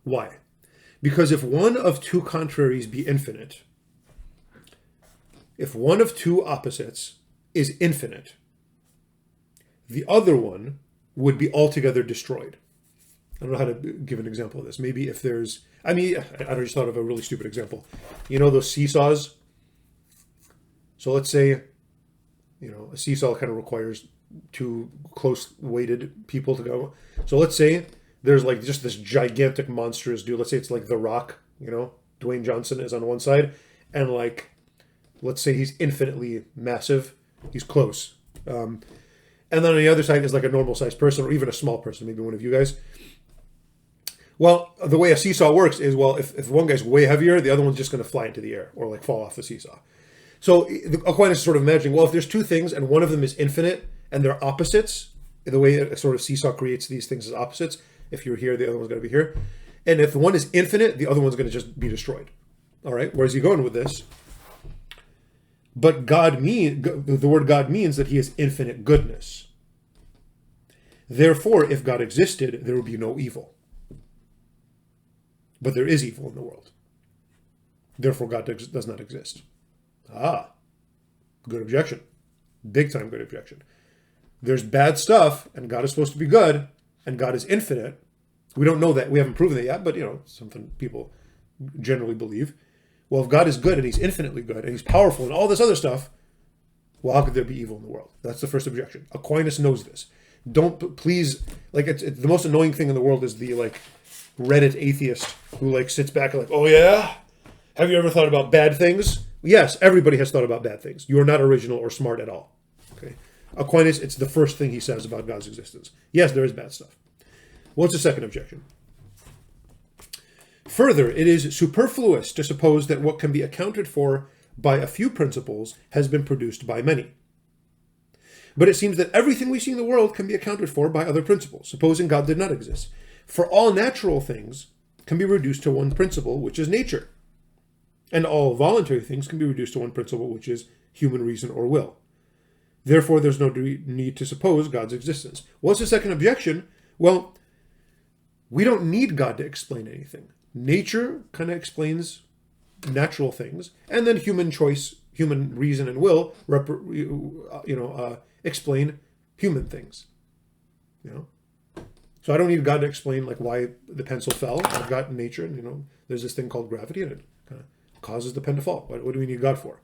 S1: Why? Because if one of 2 contraries be infinite, if one of 2 opposites is infinite, the other one would be altogether destroyed. I don't know how to give an example of this. Maybe if there's, I just thought of a really stupid example. You know those seesaws? So let's say, a seesaw kind of requires 2 close-weighted people to go. So let's say there's like just this gigantic monstrous dude. Let's say it's like The Rock, Dwayne Johnson is on one side, and like, let's say he's infinitely massive. He's close. And then on the other side is like a normal-sized person, or even a small person, maybe one of you guys. Well, the way a seesaw works is, well, if one guy's way heavier, the other one's just going to fly into the air or like fall off the seesaw. So Aquinas is sort of imagining, well, if there's 2 things and one of them is infinite and they're opposites, the way a sort of seesaw creates these things as opposites, if you're here, the other one's going to be here. And if one is infinite, the other one's going to just be destroyed. All right, where's he going with this? But the word God means that he is infinite goodness. Therefore, if God existed, there would be no evil. But there is evil in the world. Therefore, God does not exist. Good objection. Big time good objection. There's bad stuff, and God is supposed to be good, and God is infinite. We don't know that. We haven't proven that yet, but something people generally believe. Well, if God is good, and he's infinitely good, and he's powerful, and all this other stuff, well, how could there be evil in the world? That's the first objection. Aquinas knows this. Don't, please, it's the most annoying thing in the world is the, Reddit atheist who, sits back and oh, yeah? Have you ever thought about bad things? Yes, everybody has thought about bad things. You are not original or smart at all. Okay, Aquinas, it's the first thing he says about God's existence. Yes, there is bad stuff. What's the second objection? Further, it is superfluous to suppose that what can be accounted for by a few principles has been produced by many. But it seems that everything we see in the world can be accounted for by other principles, supposing God did not exist. For all natural things can be reduced to one principle, which is nature. And all voluntary things can be reduced to one principle, which is human reason or will. Therefore, there's no need to suppose God's existence. What's the second objection? Well, we don't need God to explain anything. Nature kind of explains natural things, and then human choice, human reason and will, explain human things. So I don't need God to explain why the pencil fell. I've got nature, and there's this thing called gravity, and it kind of causes the pen to fall. What do we need God for?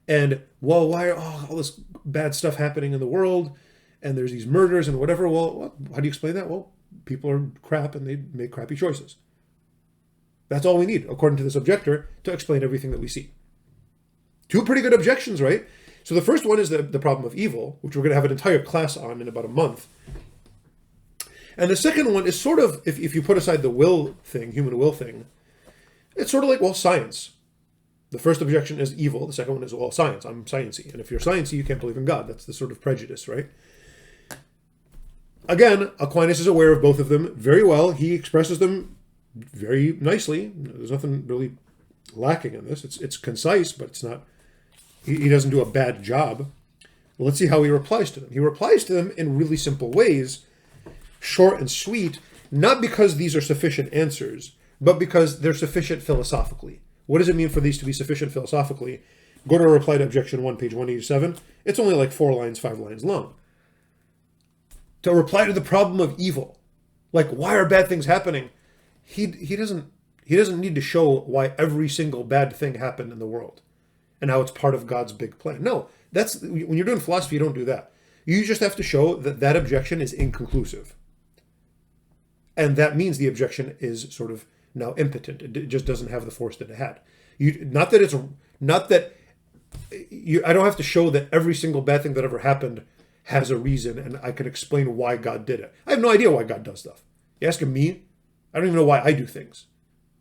S1: And why are all this bad stuff happening in the world? And there's these murders and whatever. Well, how do you explain that? Well, people are crap and they make crappy choices. That's all we need, according to this objector, to explain everything that we see. 2 pretty good objections, right? So the first one is the problem of evil, which we're going to have an entire class on in about a month. And the second one is sort of, if you put aside the will thing, human will thing, it's sort of science. The first objection is evil. The second one is, science. I'm sciencey. And if you're sciencey, you can't believe in God. That's the sort of prejudice, right? Again, Aquinas is aware of both of them very well. He expresses them very nicely. There's nothing really lacking in this. It's concise, but it's not, he doesn't do a bad job. Let's see how he replies to them. He replies to them in really simple ways, short and sweet, not because these are sufficient answers, but because they're sufficient philosophically. What does it mean for these to be sufficient philosophically? Go to reply to objection 1, page 187. It's only like 4 lines, 5 lines long. To reply to the problem of evil, like why are bad things happening? He doesn't need to show why every single bad thing happened in the world and how it's part of God's big plan. No, that's when you're doing philosophy, you don't do that. You just have to show that that objection is inconclusive. And that means the objection is sort of now impotent. It just doesn't have the force that it had. I don't have to show that every single bad thing that ever happened has a reason and I can explain why God did it. I have no idea why God does stuff. You're asking me? I don't even know why I do things.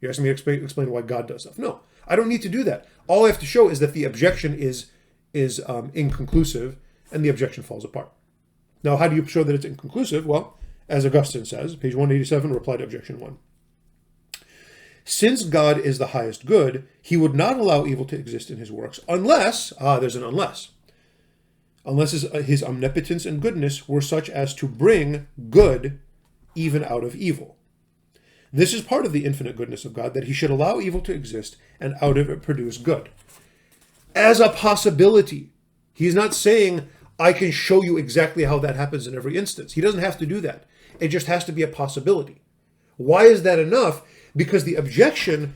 S1: You're asking me to explain why God does stuff. No, I don't need to do that. All I have to show is that the objection is inconclusive and the objection falls apart. Now, how do you show that it's inconclusive? Well, as Augustine says, page 187, reply to objection 1. Since God is the highest good, he would not allow evil to exist in his works unless, there's an unless his omnipotence and goodness were such as to bring good even out of evil. This is part of the infinite goodness of God, that he should allow evil to exist and out of it produce good. As a possibility. He's not saying, I can show you exactly how that happens in every instance. He doesn't have to do that. It just has to be a possibility. Why is that enough? Because the objection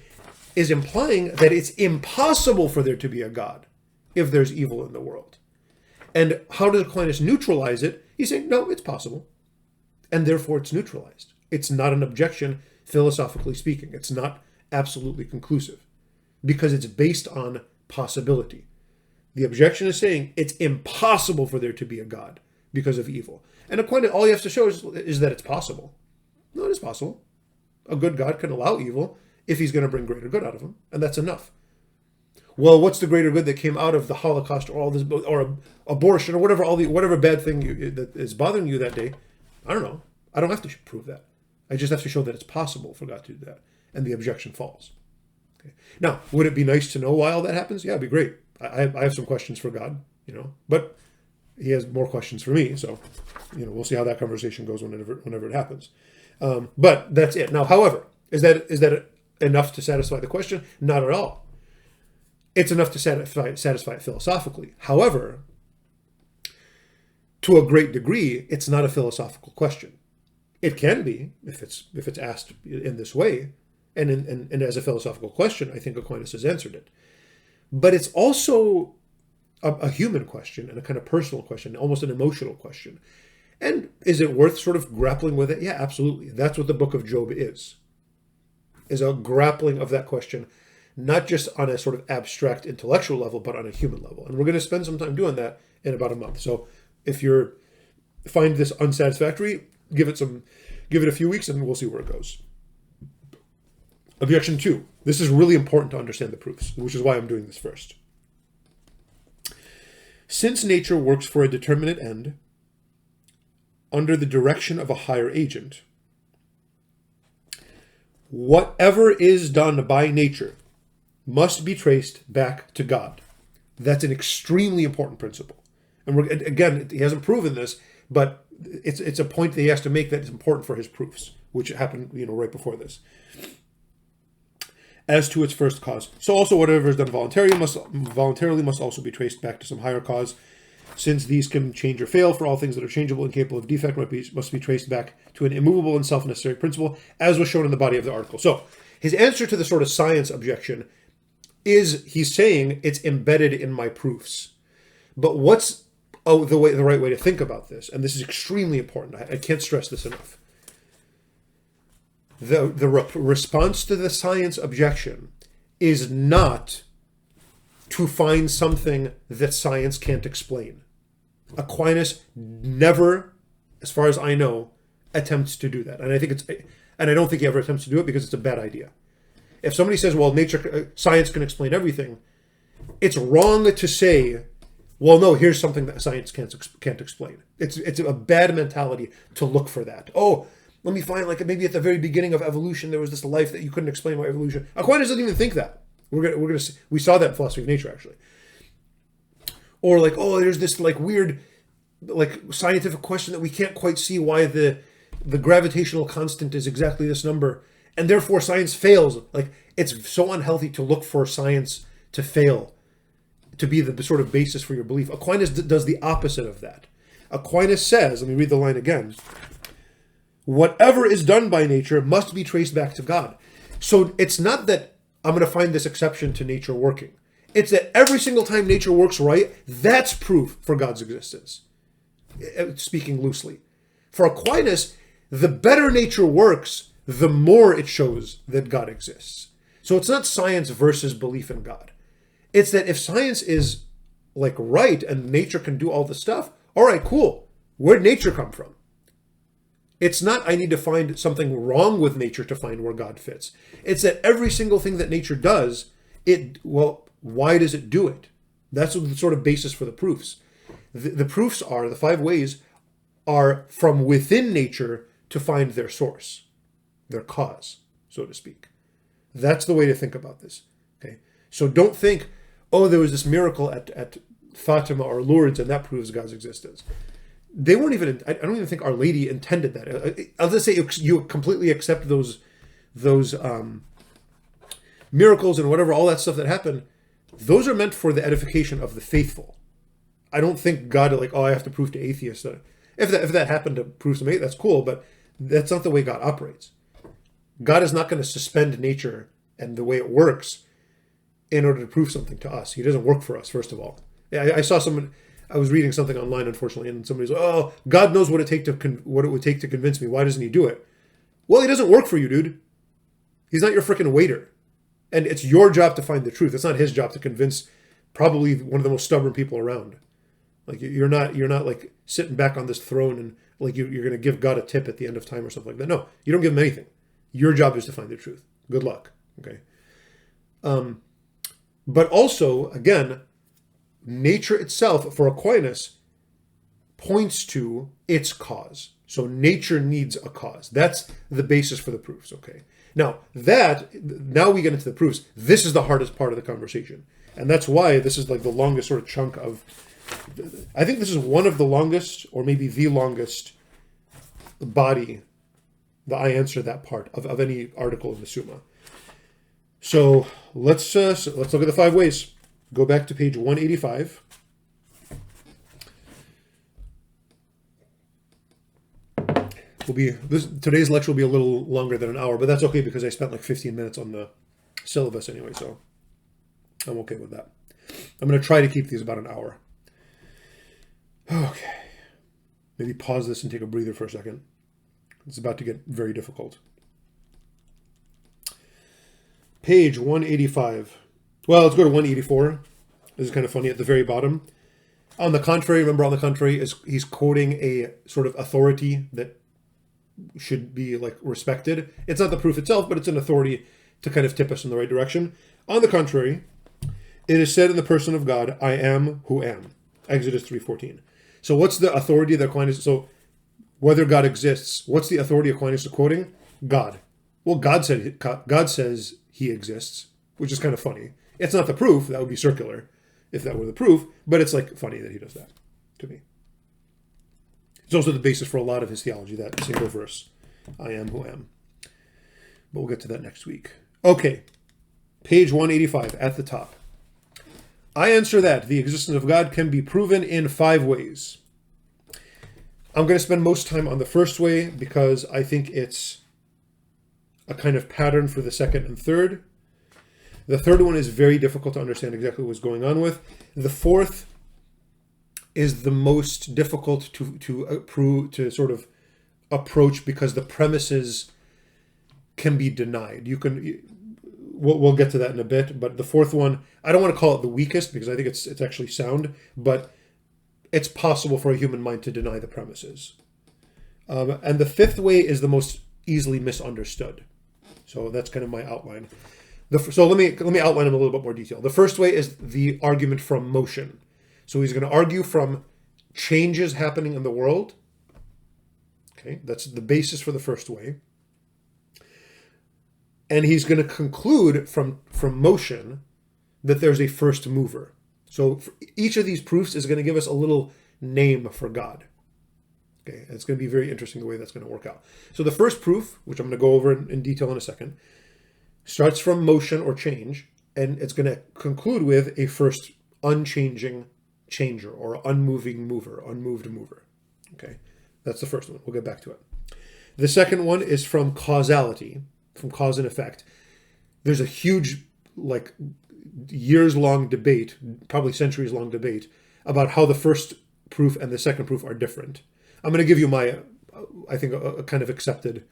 S1: is implying that it's impossible for there to be a God if there's evil in the world. And how does Aquinas neutralize it? He's saying, no, it's possible. And therefore it's neutralized. It's not an objection, philosophically speaking. It's not absolutely conclusive because it's based on possibility. The objection is saying it's impossible for there to be a God because of evil. And Aquinas, all you have to show is that it's possible. No, it is possible. A good God can allow evil if he's going to bring greater good out of him, and that's enough. Well, what's the greater good that came out of the Holocaust or all this, or abortion or whatever bad thing that is bothering you that day? I don't know. I don't have to prove that. I just have to show that it's possible for God to do that, and the objection falls. Okay. Now, would it be nice to know why all that happens? Yeah, it'd be great. I have some questions for God, but he has more questions for me. So, we'll see how that conversation goes whenever it happens. But that's it. Now, however, is that enough to satisfy the question? Not at all. It's enough to satisfy it philosophically. However, to a great degree, it's not a philosophical question. It can be if it's asked in this way, and as a philosophical question, I think Aquinas has answered it. But it's also a human question and a kind of personal question, almost an emotional question. And is it worth sort of grappling with it? Yeah, absolutely. That's what the book of Job is a grappling of that question, not just on a sort of abstract intellectual level, but on a human level. And we're going to spend some time doing that in about a month. So if you find this unsatisfactory, give it a few weeks and we'll see where it goes. Objection 2. This is really important to understand the proofs, which is why I'm doing this first. Since nature works for a determinate end, under the direction of a higher agent, whatever is done by nature must be traced back to God. That's an extremely important principle. And again, he hasn't proven this, but it's a point that he has to make that is important for his proofs, which happened right before this. As to its first cause. So also whatever is done voluntarily must also be traced back to some higher cause. Since these can change or fail, for all things that are changeable and capable of defect must be traced back to an immovable and self-necessary principle, as was shown in the body of the article. So his answer to the sort of science objection is he's saying it's embedded in my proofs. But what's the right way to think about this? And this is extremely important. I can't stress this enough. The response to the science objection is not to find something that science can't explain. Aquinas never, as far as I know, attempts to do that. And I don't think he ever attempts to do it because it's a bad idea. If somebody says, well, science can explain everything, it's wrong to say, well, no, here's something that science can't explain. It's a bad mentality to look for that. Oh, let me find, maybe at the very beginning of evolution, there was this life that you couldn't explain by evolution. Aquinas doesn't even think that. We saw that in Philosophy of Nature, actually. Or there's this weird, scientific question that we can't quite see why the gravitational constant is exactly this number, and therefore science fails. It's so unhealthy to look for science to fail, to be the sort of basis for your belief. Aquinas does the opposite of that. Aquinas says, let me read the line again, whatever is done by nature must be traced back to God. So it's not that I'm going to find this exception to nature working. It's that every single time nature works right, that's proof for God's existence. Speaking loosely. For Aquinas, the better nature works, the more it shows that God exists. So it's not science versus belief in God. It's that if science is like right and nature can do all the stuff, all right, cool. Where'd nature come from? It's not I need to find something wrong with nature to find where God fits. It's that every single thing that nature does, why does it do it? That's the sort of basis for the proofs. The proofs are, the 5 ways are from within nature to find their source, their cause, so to speak. That's the way to think about this. Okay. So don't think, oh, there was this miracle at Fatima or Lourdes and that proves God's existence. They weren't even, I don't even think Our Lady intended that. I'll just say you completely accept those miracles and whatever, all that stuff that happened. Those are meant for the edification of the faithful. I don't think God I have to prove to atheists that if that happened to prove some atheists, that's cool, but that's not the way God operates. God is not going to suspend nature and the way it works in order to prove something to us. He doesn't work for us, first of all. I saw someone, I was reading something online, unfortunately, and somebody's like, oh, God knows what it would take to convince me. Why doesn't he do it? Well, he doesn't work for you, dude. He's not your freaking waiter. And it's your job to find the truth. It's not his job to convince probably one of the most stubborn people around. Like you're not like sitting back on this throne and like you're going to give God a tip at the end of time or something like that. No, you don't give him anything. Your job is to find the truth. Good luck. Okay. But also, again, nature itself, for Aquinas, points to its cause. So nature needs a cause. That's the basis for the proofs. Okay. Now we get into the proofs. This is the hardest part of the conversation. And that's why this is like the longest sort of chunk of, I think this is one of the longest, or maybe the longest body that I answer that part of any article in the Summa. So let's look at the 5 ways. Go back to page 185. Today's lecture will be a little longer than an hour, but that's okay because I spent like 15 minutes on the syllabus anyway, so I'm okay with that. I'm going to try to keep these about an hour. Okay. Maybe pause this and take a breather for a second. It's about to get very difficult. Page 185. Well, let's go to 184. This is kind of funny at the very bottom. On the contrary, he's quoting a sort of authority that should be like respected. It's not the proof itself, but it's an authority to kind of tip us in the right direction. On the contrary, it is said in the person of God, I am who am. Exodus 3:14. So what's the authority that Aquinas, so whether God exists, what's the authority Aquinas is quoting? God. Well, God says he exists, which is kind of funny. It's not the proof, that would be circular if that were the proof, but it's like funny that he does that to me. It's also the basis for a lot of his theology, that single verse, I am who am. But we'll get to that next week. Okay, page 185 at the top. I answer that the existence of God can be proven in 5 ways. I'm going to spend most time on the first way because I think it's a kind of pattern for the second and third. The third one is very difficult to understand exactly what's going on with. The fourth is the most difficult to sort of approach because the premises can be denied. We'll get to that in a bit, but the fourth one, I don't want to call it the weakest because I think it's actually sound, but it's possible for a human mind to deny the premises. And the fifth way is the most easily misunderstood. So that's kind of my outline. So let me outline them in a little bit more detail. The first way is the argument from motion. So he's going to argue from changes happening in the world. Okay, that's the basis for the first way. And he's going to conclude from motion that there's a first mover. So each of these proofs is going to give us a little name for God. Okay, and it's going to be very interesting the way that's going to work out. So the first proof, which I'm going to go over in detail in a second, starts from motion or change, and it's going to conclude with a first unchanging changer, or unmoving mover, unmoved mover. Okay, that's the first one. We'll get back to it. The second one is from causality, from cause and effect. There's a huge, like, years-long debate, probably centuries-long debate, about how the first proof and the second proof are different. I'm going to give you my, I think, a kind of accepted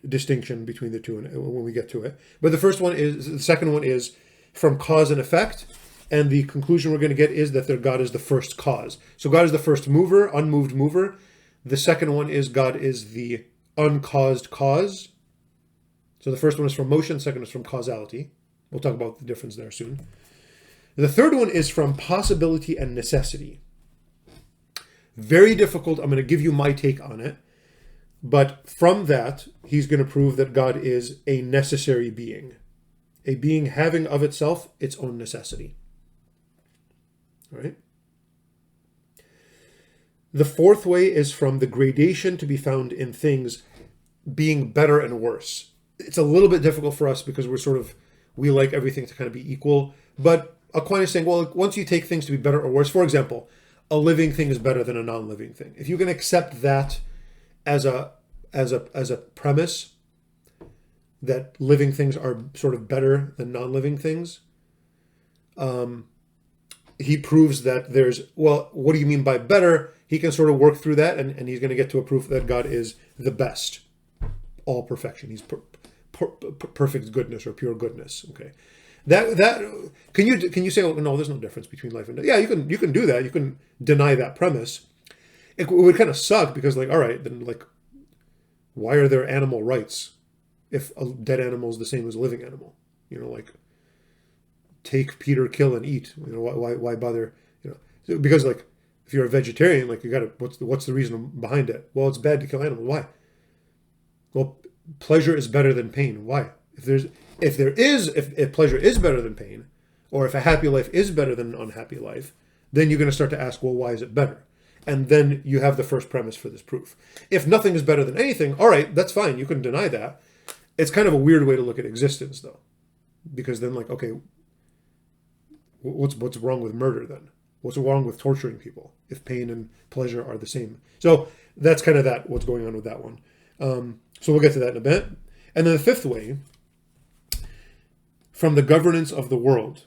S1: distinction between the two when we get to it. But the second one is from cause and effect, and the conclusion we're going to get is that God is the first cause. So God is the first mover, unmoved mover. The second one is God is the uncaused cause. So the first one is from motion, the second is from causality. We'll talk about the difference there soon. The third one is from possibility and necessity. Very difficult. I'm going to give you my take on it. But from that, he's going to prove that God is a necessary being. A being having of itself its own necessity. All right? The fourth way is from the gradation to be found in things being better and worse. It's a little bit difficult for us because we like everything to kind of be equal. But Aquinas is saying, well, once you take things to be better or worse, for example, a living thing is better than a non-living thing. If you can accept that as a premise, that living things are sort of better than non-living things, he proves that what do you mean by better? He can sort of work through that, and he's going to get to a proof that God is the best, all perfection. He's perfect goodness or pure goodness. Okay, that can you say, oh, no, there's no difference between life and death? Yeah, you can do that. You can deny that premise. It would kind of suck because, like, all right, then, like, why are there animal rights if a dead animal is the same as a living animal? You know, like, take, Peter, kill, and eat. You know, why bother? You know, because, like, if you're a vegetarian, like, you gotta, what's the reason behind it? Well, it's bad to kill animals. Why? Well, pleasure is better than pain. Why? If pleasure is better than pain, or if a happy life is better than an unhappy life, then you're going to start to ask, well, why is it better? And then you have the first premise for this proof. If nothing is better than anything, all right, that's fine. You can deny that. It's kind of a weird way to look at existence, though, because then, like, okay, what's wrong with murder then? What's wrong with torturing people if pain and pleasure are the same? So that's kind of what's going on with that one. So we'll get to that in a bit. And then the fifth way, from the governance of the world.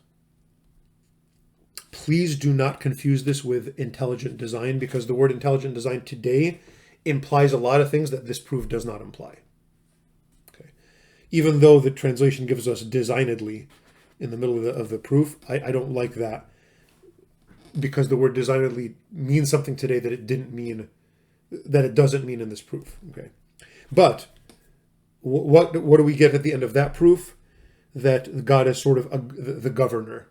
S1: Please do not confuse this with intelligent design, because the word intelligent design today implies a lot of things that this proof does not imply. Okay. Even though the translation gives us designedly in the middle of the proof, I don't like that, because the word designedly means something today that it doesn't mean in this proof. Okay. But what do we get at the end of that proof? That God is sort of the governor,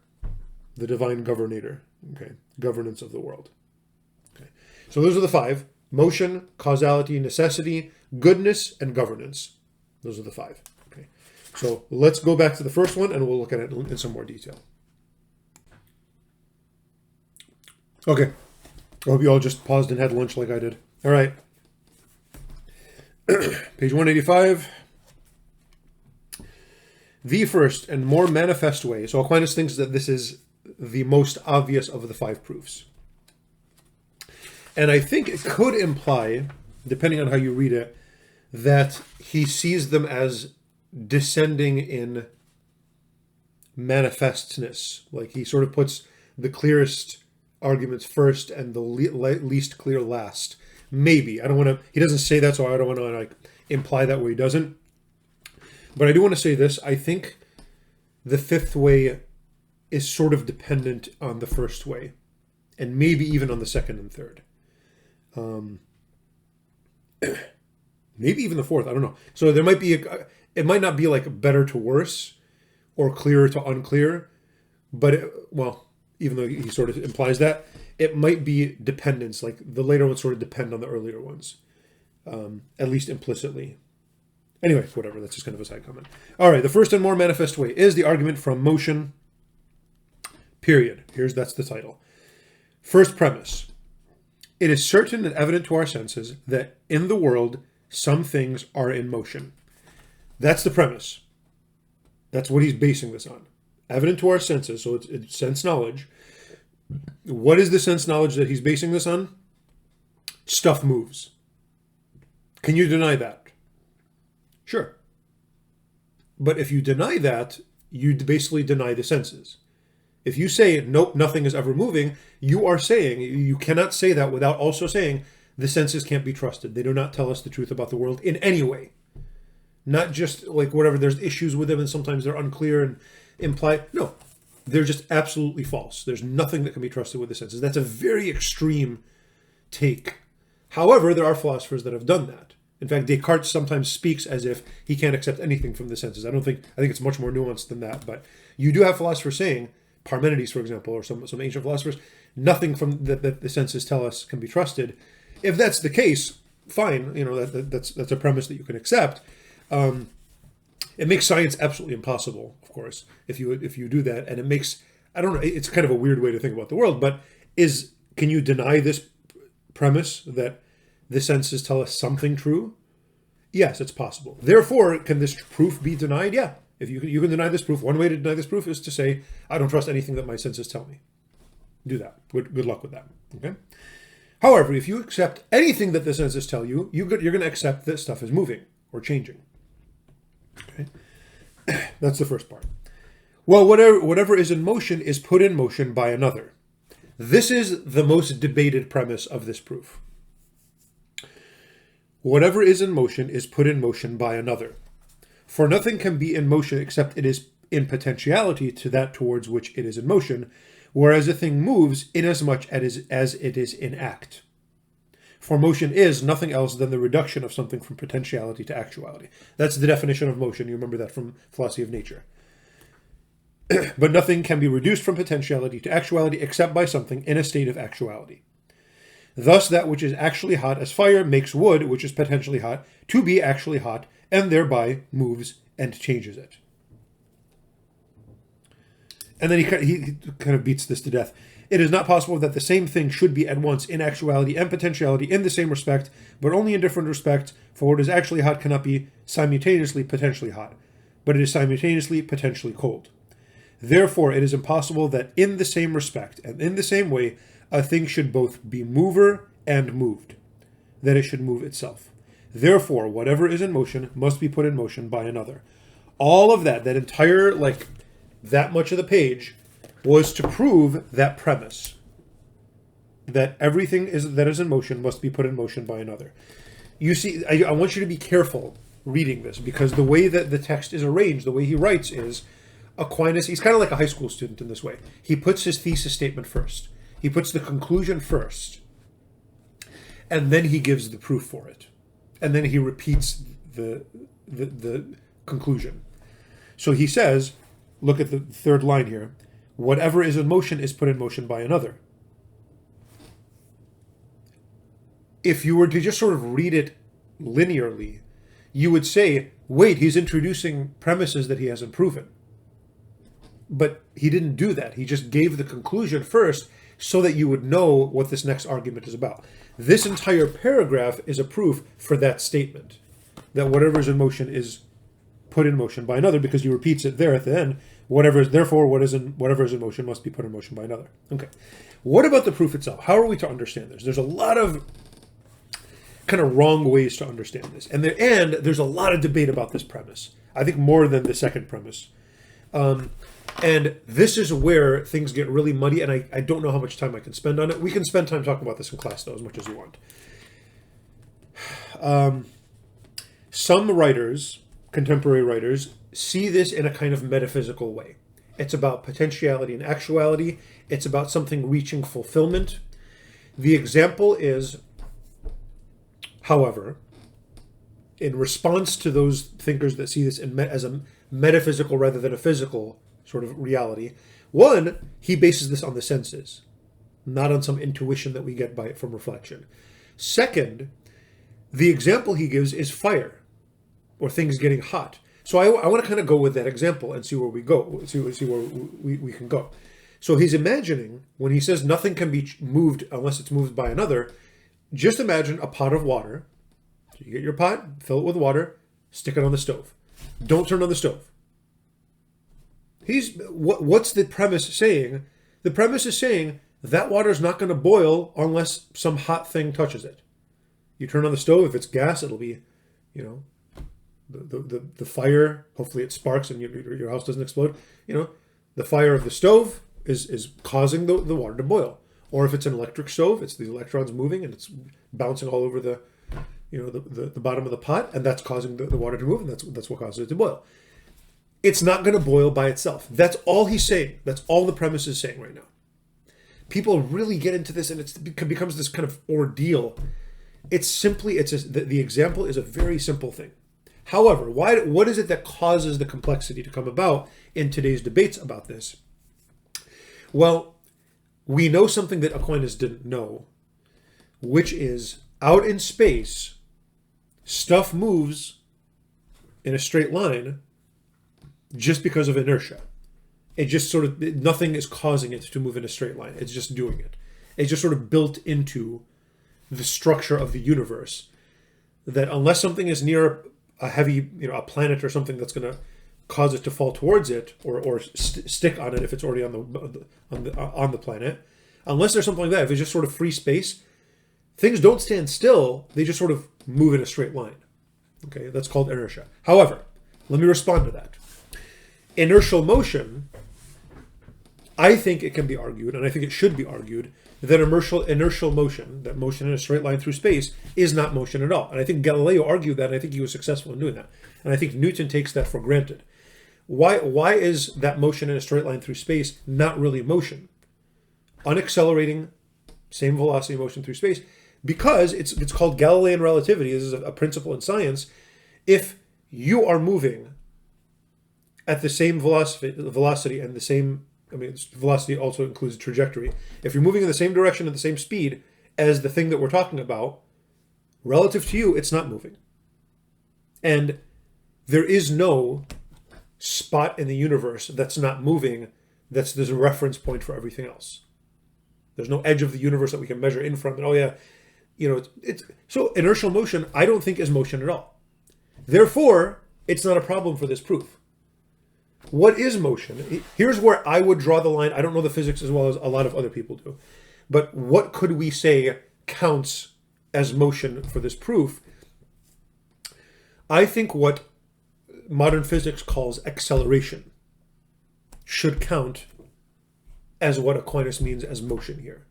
S1: the divine governator, okay, governance of the world. Okay. So those are the five: motion, causality, necessity, goodness, and governance. Those are the five. Okay. So let's go back to the first one and we'll look at it in some more detail. Okay. I hope you all just paused and had lunch like I did. All right. Page 185. The first and more manifest way. So Aquinas thinks that this is the most obvious of the five proofs. And I think it could imply, depending on how you read it, that he sees them as descending in manifestness. Like he sort of puts the clearest arguments first and the least clear last. Maybe. I don't want to, he doesn't say that, so I don't want to like imply that way he doesn't. But I do want to say this. I think the fifth way is sort of dependent on the first way, and maybe even on the second and third. Maybe even the fourth. I don't know. So there might be it might not be like better to worse or clearer to unclear, but even though he sort of implies that, it might be dependence. Like the later ones sort of depend on the earlier ones, at least implicitly. Anyway, whatever, that's just kind of a side comment. All right, the first and more manifest way is the argument from motion, period. That's the title. First premise. It is certain and evident to our senses that in the world, some things are in motion. That's the premise. That's what he's basing this on. evident to our senses, so it's sense knowledge. What is the sense knowledge that he's basing this on? Stuff moves. Can you deny that? Sure. But if you deny that, you basically deny the senses. If you say, nope, nothing is ever moving, you are saying, you cannot say that without also saying, the senses can't be trusted. They do not tell us the truth about the world in any way. Not just like whatever, there's issues with them and sometimes they're unclear and implied. No, they're just absolutely false. There's nothing that can be trusted with the senses. That's a very extreme take. However, there are philosophers that have done that. In fact, Descartes sometimes speaks as if he can't accept anything from the senses. I think it's much more nuanced than that. But you do have philosophers saying, Parmenides, for example, or some ancient philosophers, nothing from that the senses tell us can be trusted. If that's the case, fine. That's a premise that you can accept. It makes science absolutely impossible, of course, if you do that, and it makes, I don't know, it's kind of a weird way to think about the world. But can you deny this premise that the senses tell us something true? Yes, it's possible. Therefore, can this proof be denied? Yeah. If you can deny this proof, one way to deny this proof is to say, I don't trust anything that my senses tell me. Do that. Good luck with that. Okay. However, if you accept anything that the senses tell you, you're going to accept that stuff is moving or changing. Okay. That's the first part. Well, whatever is in motion is put in motion by another. This is the most debated premise of this proof. Whatever is in motion is put in motion by another. For nothing can be in motion except it is in potentiality to that towards which it is in motion, whereas a thing moves inasmuch as it is in act. For motion is nothing else than the reduction of something from potentiality to actuality. That's the definition of motion. You remember that from philosophy of nature. But nothing can be reduced from potentiality to actuality except by something in a state of actuality. Thus, that which is actually hot as fire makes wood, which is potentially hot, to be actually hot, and thereby moves and changes it. And then he kind of beats this to death. It is not possible that the same thing should be at once in actuality and potentiality in the same respect, but only in different respects, for what is actually hot cannot be simultaneously potentially hot, but it is simultaneously potentially cold. Therefore, it is impossible that in the same respect and in the same way, a thing should both be mover and moved, that it should move itself. Therefore, whatever is in motion must be put in motion by another. All of that entire, that much of the page, was to prove that premise, that everything that is in motion must be put in motion by another. You see, I want you to be careful reading this, because the way that the text is arranged, the way he writes is, Aquinas, he's kind of like a high school student in this way. He puts his thesis statement first. He puts the conclusion first. And then he gives the proof for it. And then he repeats the conclusion. So he says, look at the third line here, whatever is in motion is put in motion by another. If you were to just sort of read it linearly, you would say, wait, he's introducing premises that he hasn't proven. But he didn't do that. He just gave the conclusion first so that you would know what this next argument is about. This entire paragraph is a proof for that statement, that whatever is in motion is put in motion by another, because he repeats it there at the end. Whatever is in motion must be put in motion by another. Okay. What about the proof itself? How are we to understand this? There's a lot of kind of wrong ways to understand this. And there's a lot of debate about this premise. I think more than the second premise. And this is where things get really muddy, and I don't know how much time I can spend on it. We can spend time talking about this in class, though, as much as you want. Some writers, contemporary writers, see this in a kind of metaphysical way. It's about potentiality and actuality. It's about something reaching fulfillment. The example is, however, in response to those thinkers that see this as a metaphysical rather than a physical sort of reality, one, he bases this on the senses, not on some intuition that we get from reflection. Second, the example he gives is fire, or things getting hot. So I want to kind of go with that example and see where we go, see where we can go. So he's imagining, when he says nothing can be moved unless it's moved by another, just imagine a pot of water. So you get your pot, fill it with water, stick it on the stove. Don't turn on the stove. What's the premise saying? The premise is saying that water is not going to boil unless some hot thing touches it. You turn on the stove, if it's gas, it'll be, you know, the fire. Hopefully it sparks and your house doesn't explode. You know, the fire of the stove is causing the water to boil. Or if it's an electric stove, it's the electrons moving and it's bouncing all over the bottom of the pot, and that's causing the water to move, and that's what causes it to boil. It's not going to boil by itself. That's all he's saying. That's all the premise is saying right now. People really get into this, and it becomes this kind of ordeal. The example is a very simple thing. However, what is it that causes the complexity to come about in today's debates about this? Well, we know something that Aquinas didn't know, which is out in space, stuff moves in a straight line just because of inertia. It just sort of, nothing is causing it to move in a straight line. It's just doing it. It's just sort of built into the structure of the universe, that unless something is near a heavy, a planet or something that's going to cause it to fall towards it or stick on it if it's already on the planet, unless there's something like that, if it's just sort of free space, things don't stand still. They just sort of move in a straight line. Okay, that's called inertia. However, let me respond to that. Inertial motion, I think it can be argued, and I think it should be argued, that inertial motion, that motion in a straight line through space, is not motion at all. And I think Galileo argued that, and I think he was successful in doing that. And I think Newton takes that for granted. Why is that motion in a straight line through space not really motion? Unaccelerating, same velocity motion through space, because it's called Galilean relativity. This is a principle in science. If you are moving at the same velocity and the same, velocity also includes trajectory. If you're moving in the same direction at the same speed as the thing that we're talking about, relative to you, it's not moving. And there is no spot in the universe that's not moving there's a reference point for everything else. There's no edge of the universe that we can measure in from. And so inertial motion, I don't think is motion at all. Therefore, it's not a problem for this proof. What is motion? Here's where I would draw the line. I don't know the physics as well as a lot of other people do. But what could we say counts as motion for this proof? I think what modern physics calls acceleration should count as what Aquinas means as motion here.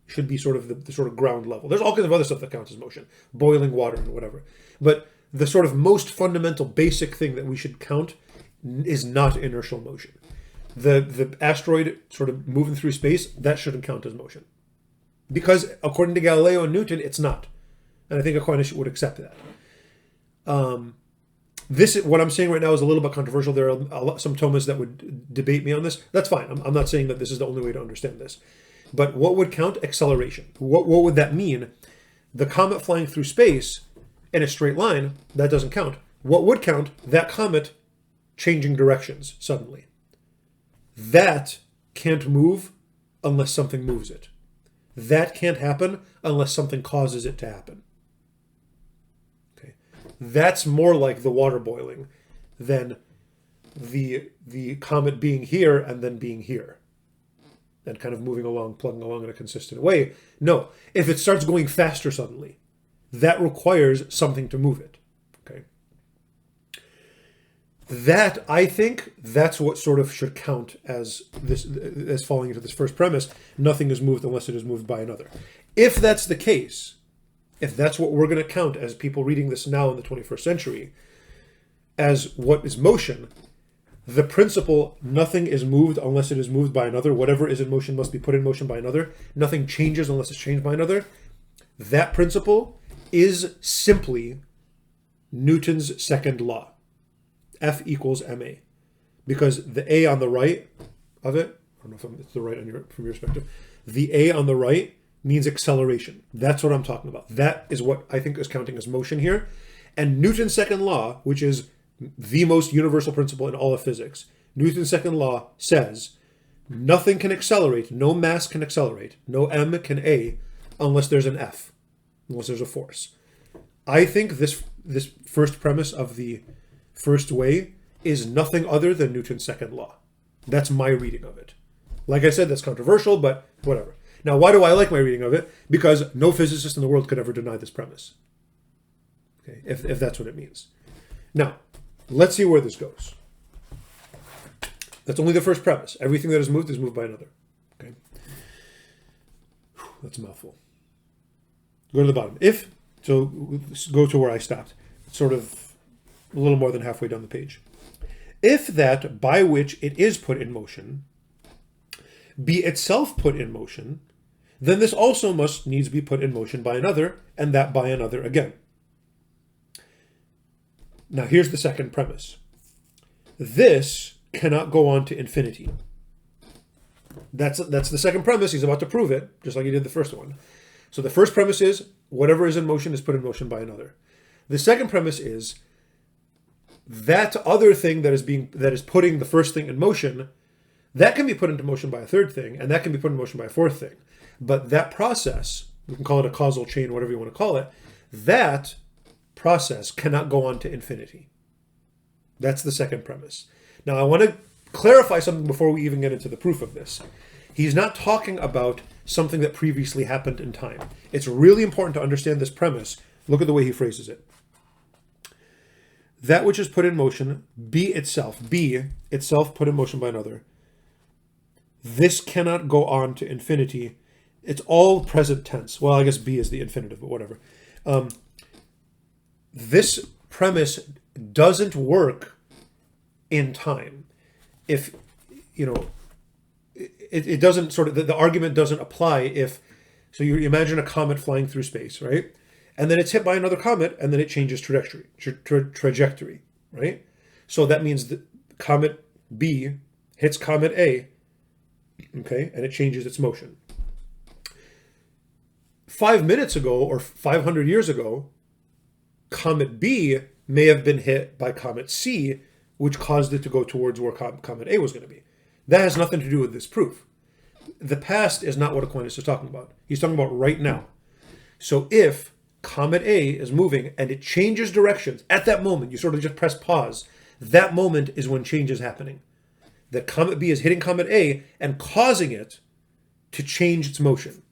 S1: Should be sort of the sort of ground level. There's all kinds of other stuff that counts as motion, boiling water and whatever. But the sort of most fundamental basic thing that we should count is not inertial motion. The asteroid sort of moving through space, that shouldn't count as motion. Because according to Galileo and Newton, it's not. And I think Aquinas would accept that. What I'm saying right now is a little bit controversial. There are some Thomists that would debate me on this. That's fine. I'm not saying that this is the only way to understand this. But what would count? Acceleration. What would that mean? The comet flying through space in a straight line, that doesn't count. What would count? That comet changing directions suddenly. That can't move unless something moves it. That can't happen unless something causes it to happen. Okay, that's more like the water boiling than the comet being here and then being here and kind of moving along, plugging along in a consistent way. No, if it starts going faster suddenly, that requires something to move it. Okay. That, I think, that's what sort of should count as falling into this first premise. Nothing is moved unless it is moved by another. If that's the case, if that's what we're going to count as people reading this now in the 21st century, as what is motion, the principle, nothing is moved unless it is moved by another, whatever is in motion must be put in motion by another, nothing changes unless it's changed by another, that principle is simply Newton's second law. F equals ma. Because the a on the right of it, I don't know if it's the right from your perspective, the a on the right means acceleration. That's what I'm talking about. That is what I think is counting as motion here. And Newton's second law, which is the most universal principle in all of physics, Newton's second law says nothing can accelerate, no mass can accelerate, no m can a, unless there's an F, unless there's a force. I think this first premise of the first way is nothing other than Newton's second law. That's my reading of it. Like I said, that's controversial, but whatever. Now, why do I like my reading of it? Because no physicist in the world could ever deny this premise. Okay, if that's what it means. Now, let's see where this goes. That's only the first premise. Everything that is moved by another. Okay, that's a mouthful. Go to the bottom. Go to where I stopped. Sort of a little more than halfway down the page. If that by which it is put in motion be itself put in motion, then this also must needs be put in motion by another, and that by another again. Now here's the second premise. This cannot go on to infinity. That's the second premise. He's about to prove it, just like he did the first one. So the first premise is whatever is in motion is put in motion by another. The second premise is that other thing that is putting the first thing in motion, that can be put into motion by a third thing, and that can be put in motion by a fourth thing. But that process, we can call it a causal chain, whatever you want to call it, that process cannot go on to infinity. That's the second premise. Now, I want to clarify something before we even get into the proof of this. He's not talking about something that previously happened in time. It's really important to understand this premise. Look at the way he phrases it. That which is put in motion, be itself put in motion by another. This cannot go on to infinity. It's all present tense. Well, I guess be is the infinitive, but whatever. This premise doesn't work in time. If, it doesn't sort of, the argument doesn't apply if, so you imagine a comet flying through space, right? And then it's hit by another comet, and then it changes trajectory, right? So that means that comet B hits comet A, okay, and it changes its motion. 5 minutes ago, or 500 years ago, comet B may have been hit by comet C, which caused it to go towards where comet A was going to be. That has nothing to do with this proof. The past is not what Aquinas is talking about. He's talking about right now. So if comet A is moving and it changes directions, at that moment, you sort of just press pause. That moment is when change is happening. That comet B is hitting comet A and causing it to change its motion,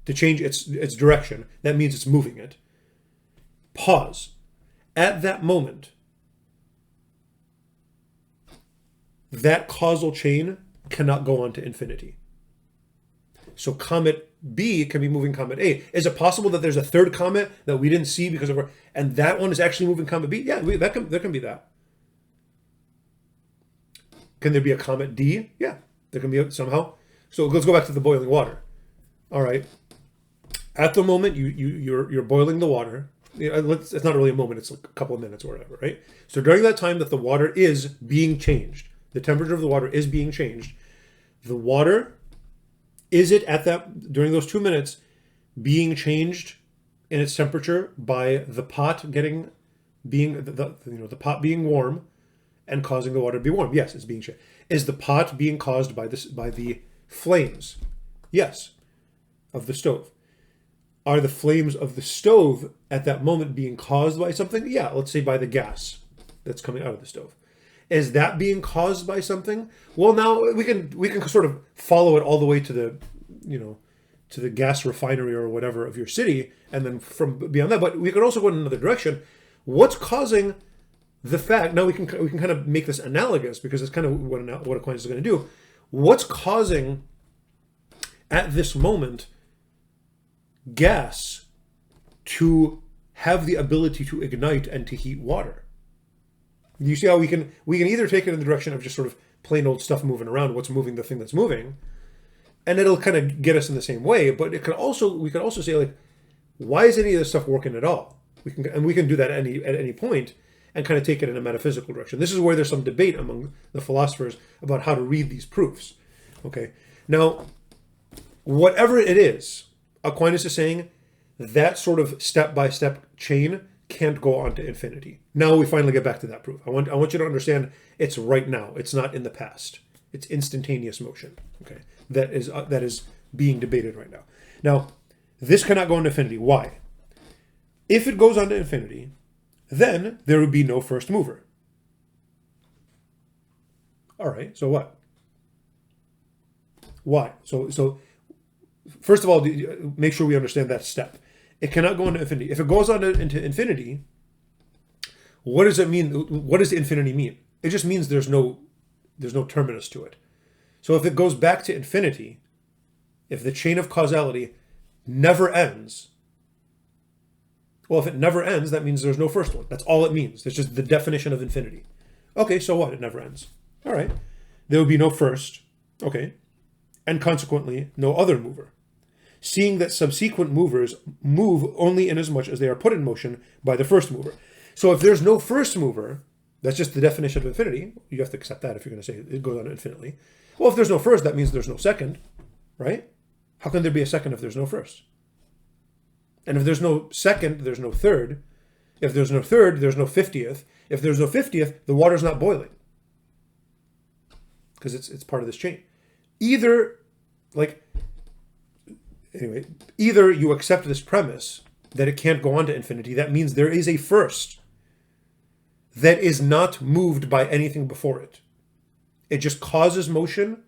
S1: to change its direction. That means it's moving it. Pause. At that moment, that causal chain cannot go on to infinity. So comet B can be moving comet A. Is it possible that there's a third comet that we didn't see because of and that one is actually moving comet B? Yeah, there can be that. Can there be a comet D? Yeah, there can be somehow. So let's go back to the boiling water. All right. At the moment you're boiling the water. It's not really a moment. It's like a couple of minutes or whatever, right? So during that time that the water is being changed, the temperature of the water is being changed. The water, is it during those 2 minutes being changed in its temperature by the pot being warm and causing the water to be warm? Yes, it's being changed. Is the pot being caused by the flames? Yes, of the stove. Are the flames of the stove at that moment being caused by something? Yeah, let's say by the gas that's coming out of the stove. Is that being caused by something? Well, now we can sort of follow it all the way to the gas refinery or whatever of your city, and then from beyond that. But we could also go in another direction. What's causing the fact? Now we can kind of make this analogous because it's kind of what Aquinas is going to do. What's causing at this moment gas to have the ability to ignite and to heat water? You see how we can either take it in the direction of just sort of plain old stuff moving around, what's moving the thing that's moving, and it'll kind of get us in the same way. But we could also say, like, why is any of this stuff working at all? We can do that at any point and kind of take it in a metaphysical direction. This is where there's some debate among the philosophers about how to read these proofs. Okay, now whatever it is, Aquinas is saying that sort of step-by-step chain can't go on to infinity. Now we finally get back to that proof. I want you to understand it's right now. It's not in the past. It's instantaneous motion. Okay, that is being debated right now. Now, this cannot go on to infinity. Why? If it goes on to infinity, then there would be no first mover. All right, so what? Why? So first of all, make sure we understand that step. It cannot go into infinity. If it goes on into infinity, what does it mean? What does infinity mean? It just means there's no terminus to it. So if it goes back to infinity, if the chain of causality never ends, well, if it never ends, that means there's no first one. That's all it means. It's just the definition of infinity. Okay, so what? It never ends. All right. There would be no first. Okay. And consequently, no other mover. Seeing that subsequent movers move only inasmuch as they are put in motion by the first mover. So if there's no first mover, that's just the definition of infinity. You have to accept that if you're going to say it goes on infinitely. Well, if there's no first, that means there's no second, right? How can there be a second if there's no first? And if there's no second, there's no third. If there's no third, there's no 50th. If there's no 50th, the water's not boiling. Because it's part of this chain. Either you accept this premise that it can't go on to infinity. That means there is a first that is not moved by anything before it. It just causes motion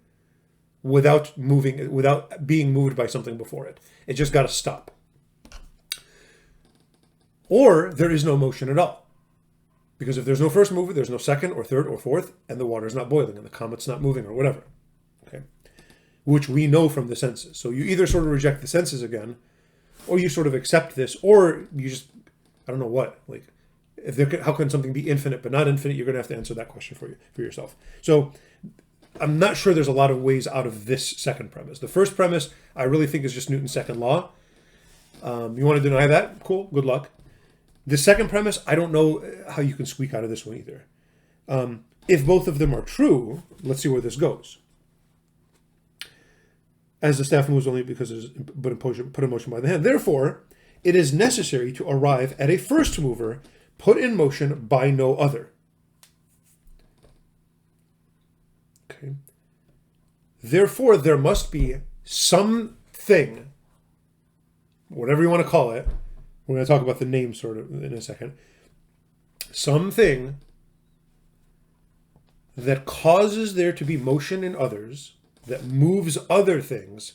S1: without being moved by something before it. It just got to stop. Or there is no motion at all. Because if there's no first mover, there's no second or third or fourth, and the water's not boiling and the comet's not moving or whatever. Okay, which we know from the senses. So you either sort of reject the senses again, or you sort of accept this, or you just, I don't know what, how can something be infinite but not infinite? You're going to have to answer that question for yourself. So I'm not sure there's a lot of ways out of this second premise. The first premise, I really think, is just Newton's second law. You want to deny that? Cool, good luck. The second premise, I don't know how you can squeak out of this one either. If both of them are true, let's see where this goes. As the staff moves only because it is put in motion by the hand. Therefore, it is necessary to arrive at a first mover put in motion by no other. Okay. Therefore, there must be something, whatever you want to call it. We're going to talk about the name sort of in a second. Something that causes there to be motion in others, that moves other things,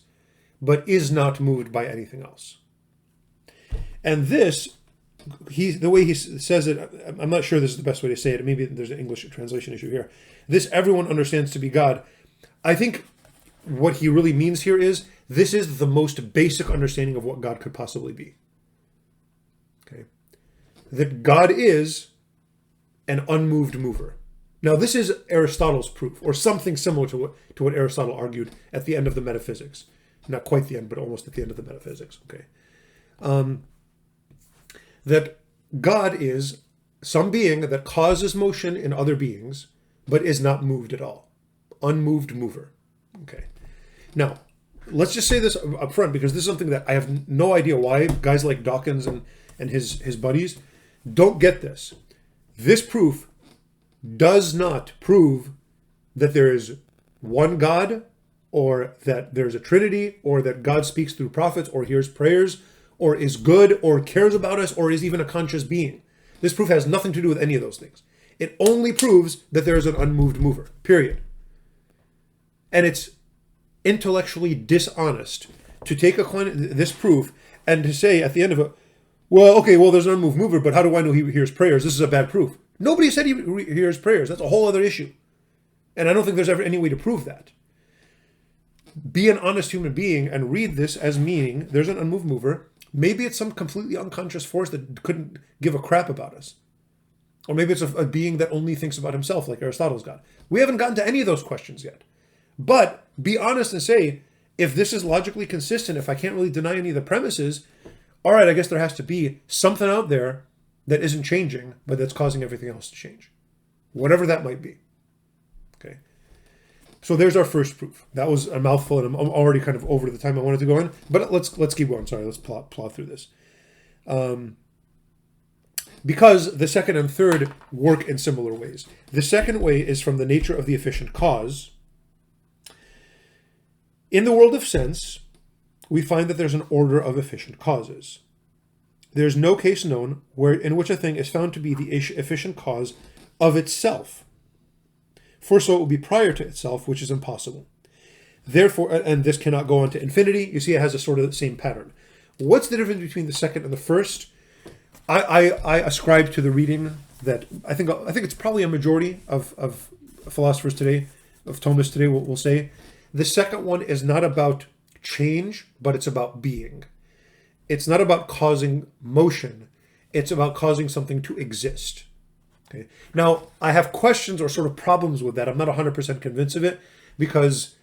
S1: but is not moved by anything else. And this, the way he says it, I'm not sure this is the best way to say it. Maybe there's an English translation issue here. This everyone understands to be God. I think what he really means here is, this is the most basic understanding of what God could possibly be. Okay. That God is an unmoved mover. Now, this is Aristotle's proof, or something similar to what Aristotle argued at the end of the Metaphysics. Not quite the end, but almost at the end of the Metaphysics. Okay, that God is some being that causes motion in other beings, but is not moved at all. Unmoved mover. Okay. Now, let's just say this up front, because this is something that I have no idea why guys like Dawkins and his buddies don't get this. This proof does not prove that there is one God, or that there's a Trinity, or that God speaks through prophets, or hears prayers, or is good, or cares about us, or is even a conscious being. This proof has nothing to do with any of those things. It only proves that there is an unmoved mover, period. And it's intellectually dishonest to take this proof and to say at the end of it, there's an unmoved mover, but how do I know he hears prayers? This is a bad proof. Nobody said he hears prayers. That's a whole other issue. And I don't think there's ever any way to prove that. Be an honest human being and read this as meaning there's an unmoved mover. Maybe it's some completely unconscious force that couldn't give a crap about us. Or maybe it's a being that only thinks about himself, like Aristotle's God. We haven't gotten to any of those questions yet. But be honest and say, if this is logically consistent, if I can't really deny any of the premises, all right, I guess there has to be something out there that isn't changing, but that's causing everything else to change. Whatever that might be. Okay. So there's our first proof. That was a mouthful, and I'm already kind of over the time I wanted to go in. But let's keep going. Sorry, let's plot through this. Because the second and third work in similar ways. The second way is from the nature of the efficient cause. In the world of sense, we find that there's an order of efficient causes. There's no case known in which a thing is found to be the efficient cause of itself. For so it will be prior to itself, which is impossible. Therefore, and this cannot go on to infinity. You see, it has a sort of the same pattern. What's the difference between the second and the first? I ascribe to the reading that I think it's probably a majority of philosophers today, of Thomists today, will say. The second one is not about change, but it's about being. It's not about causing motion. It's about causing something to exist. Okay. Now, I have questions or sort of problems with that. I'm not 100% convinced of it, because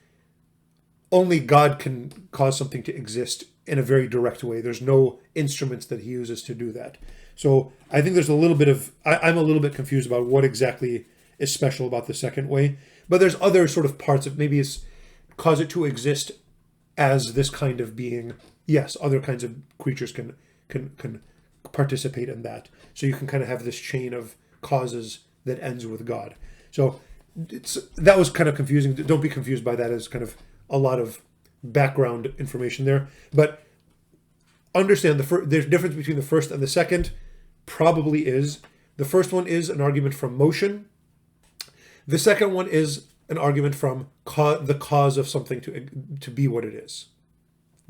S1: only God can cause something to exist in a very direct way. There's no instruments that he uses to do that. So I think there's a little bit of, I'm a little bit confused about what exactly is special about the second way. But there's other sort of parts of, maybe it's cause it to exist as this kind of being. Yes, other kinds of creatures can participate in that. So you can kind of have this chain of causes that ends with God. So that was kind of confusing. Don't be confused by that as kind of a lot of background information there. But understand there's a difference between the first and the second. Probably is. The first one is an argument from motion. The second one is an argument from the cause of something to be what it is.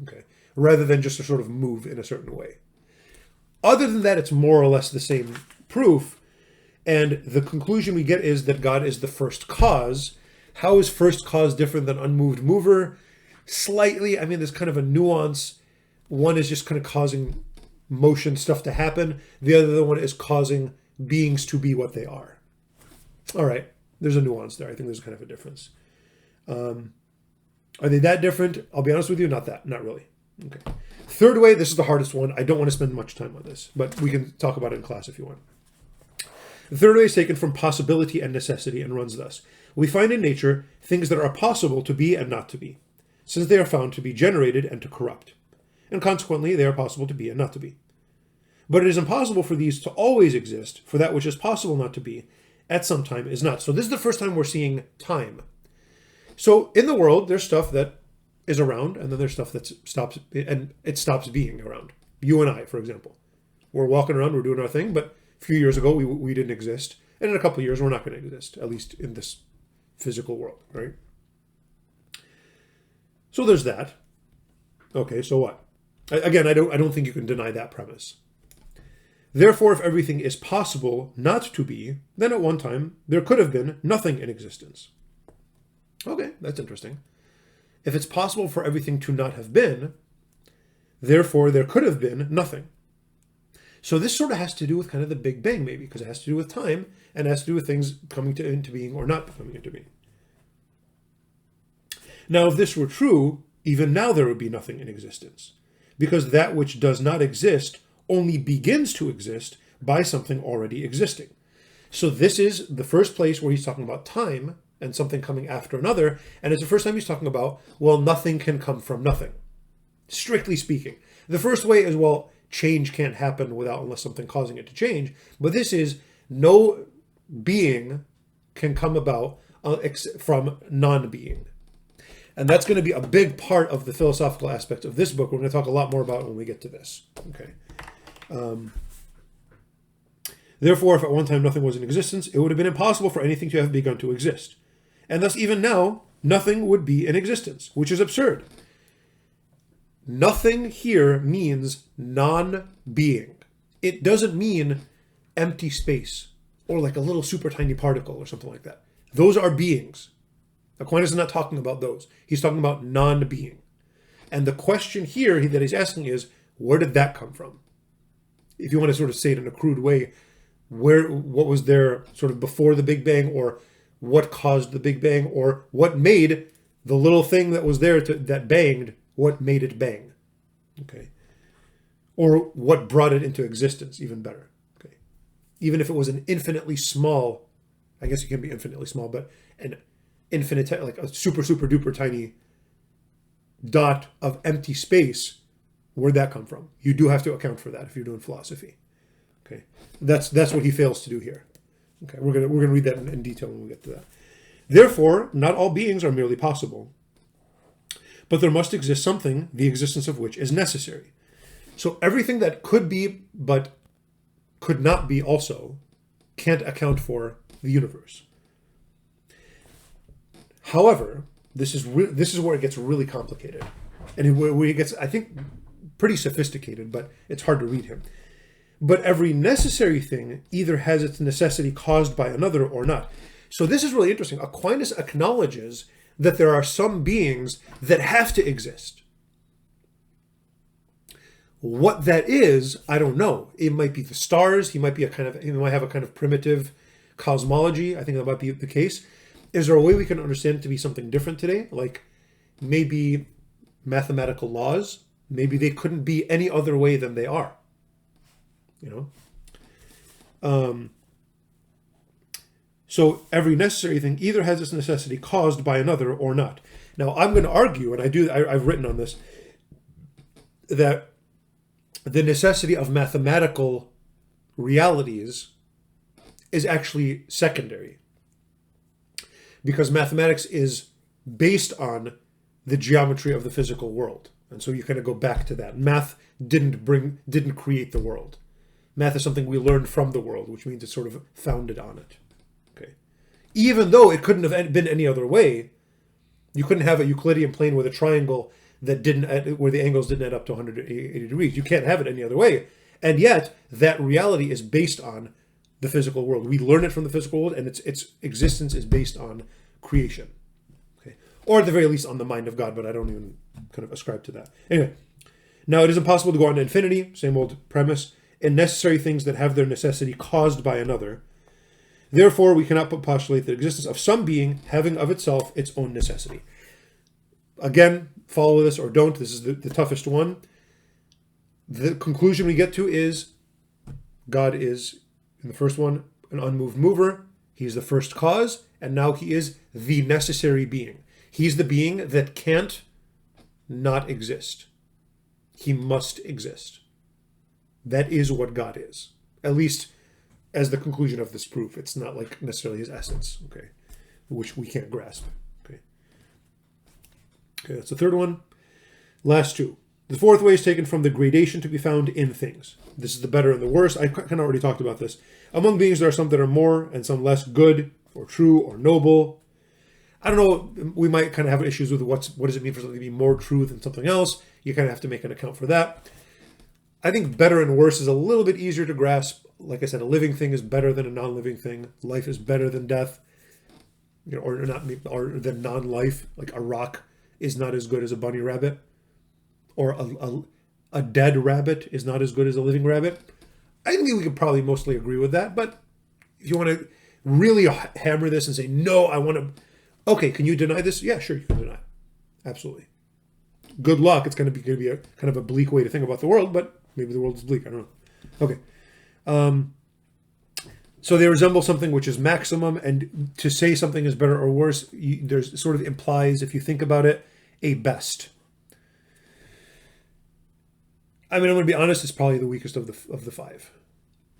S1: Okay, rather than just to sort of move in a certain way. Other than that, it's more or less the same proof. And the conclusion we get is that God is the first cause. How is first cause different than unmoved mover? Slightly. I mean, there's kind of a nuance. One is just kind of causing motion stuff to happen. The other one is causing beings to be what they are. All right. There's a nuance there. I think there's kind of a difference. Are they that different? I'll be honest with you, not really. Okay. Third way, this is the hardest one. I don't want to spend much time on this, but we can talk about it in class if you want. The third way is taken from possibility and necessity and runs thus. We find in nature things that are possible to be and not to be, since they are found to be generated and to corrupt. And consequently, they are possible to be and not to be. But it is impossible for these to always exist, for that which is possible not to be, at some time is not. So this is the first time we're seeing time. So in the world, there's stuff that is around, and then there's stuff that stops being around. You and I, for example. We're walking around, we're doing our thing, but a few years ago, we didn't exist. And in a couple of years, we're not going to exist, at least in this physical world, right? So there's that. Okay, so what? Again, I don't think you can deny that premise. Therefore, if everything is possible not to be, then at one time there could have been nothing in existence. Okay, that's interesting. If it's possible for everything to not have been, therefore there could have been nothing. So this sort of has to do with kind of the Big Bang, maybe, because it has to do with time and it has to do with things coming into being or not coming into being. Now, if this were true, even now there would be nothing in existence, because that which does not exist only begins to exist by something already existing. So this is the first place where he's talking about time and something coming after another, and it's the first time he's talking about, well, nothing can come from nothing, strictly speaking. The first way is, well, change can't happen unless something causing it to change, but this is no being can come about from non-being. And that's going to be a big part of the philosophical aspect of this book. We're going to talk a lot more about it when we get to this. Okay. Therefore, if at one time nothing was in existence, it would have been impossible for anything to have begun to exist. And thus, even now, nothing would be in existence, which is absurd. Nothing here means non-being. It doesn't mean empty space or like a little super tiny particle or something like that. Those are beings. Aquinas is not talking about those. He's talking about non-being. And the question here that he's asking is, where did that come from? If you want to sort of say it in a crude way, what was there sort of before the Big Bang, or what caused the Big Bang, or what made the little thing that was there that banged, what made it bang? Okay. Or what brought it into existence, even better. Okay. Even if it was an infinitely small, I guess it can be infinitely small, but an infinite, like a super, super duper tiny dot of empty space, where'd that come from? You do have to account for that if you're doing philosophy. Okay, that's what he fails to do here. Okay, we're gonna read that in detail when we get to that. Therefore, not all beings are merely possible, but there must exist something, the existence of which is necessary. So everything that could be but could not be also can't account for the universe. However, This is where it gets really complicated, and where it gets, I think, pretty sophisticated, but it's hard to read him. But every necessary thing either has its necessity caused by another or not. So this is really interesting. Aquinas acknowledges that there are some beings that have to exist. What that is, I don't know. It might be the stars. He might have a kind of primitive cosmology. I think that might be the case. Is there a way we can understand it to be something different today? Like maybe mathematical laws? Maybe they couldn't be any other way than they are. So every necessary thing either has its necessity caused by another or not. Now I'm going to argue, and I've written on this, that the necessity of mathematical realities is actually secondary, because mathematics is based on the geometry of the physical world, and so you kind of go back to that. Math didn't create the world. Math is something we learned from the world, which means it's sort of founded on it. Okay, even though it couldn't have been any other way. You couldn't have a Euclidean plane with a triangle where the angles didn't add up to 180 degrees. You can't have it any other way. And yet, that reality is based on the physical world. We learn it from the physical world, and its existence is based on creation. Okay? Or at the very least on the mind of God, but I don't even kind of ascribe to that. Anyway, now it is impossible to go on to infinity, same old premise, in necessary things that have their necessity caused by another. Therefore, we cannot postulate the existence of some being having of itself its own necessity. Again, follow this or don't. This is the toughest one. The conclusion we get to is God is, in the first one, an unmoved mover. He's the first cause, and now he is the necessary being. He's the being that can't not exist. He must exist. That is what God is. At least as the conclusion of this proof. It's not like necessarily his essence, okay, which we can't grasp. Okay, that's the third one. Last two. The fourth way is taken from the gradation to be found in things. This is the better and the worse. I kind of already talked about this. Among beings, there are some that are more and some less good or true or noble. I don't know, we might kind of have issues with what does it mean for something to be more true than something else. You kind of have to make an account for that. I think better and worse is a little bit easier to grasp. Like I said, a living thing is better than a non-living thing. Life is better than death, or than non-life. Like a rock is not as good as a bunny rabbit, or a dead rabbit is not as good as a living rabbit. I think we could probably mostly agree with that. But if you want to really hammer this and say, no, I want to, okay, can you deny this? Yeah, sure, you can deny it. Absolutely. Good luck. It's going to be a kind of a bleak way to think about the world, but maybe the world is bleak. I don't know. Okay. So they resemble something which is maximum, and to say something is better or worse, there's sort of implies, if you think about it, a best. I mean, I'm going to be honest, it's probably the weakest of the five.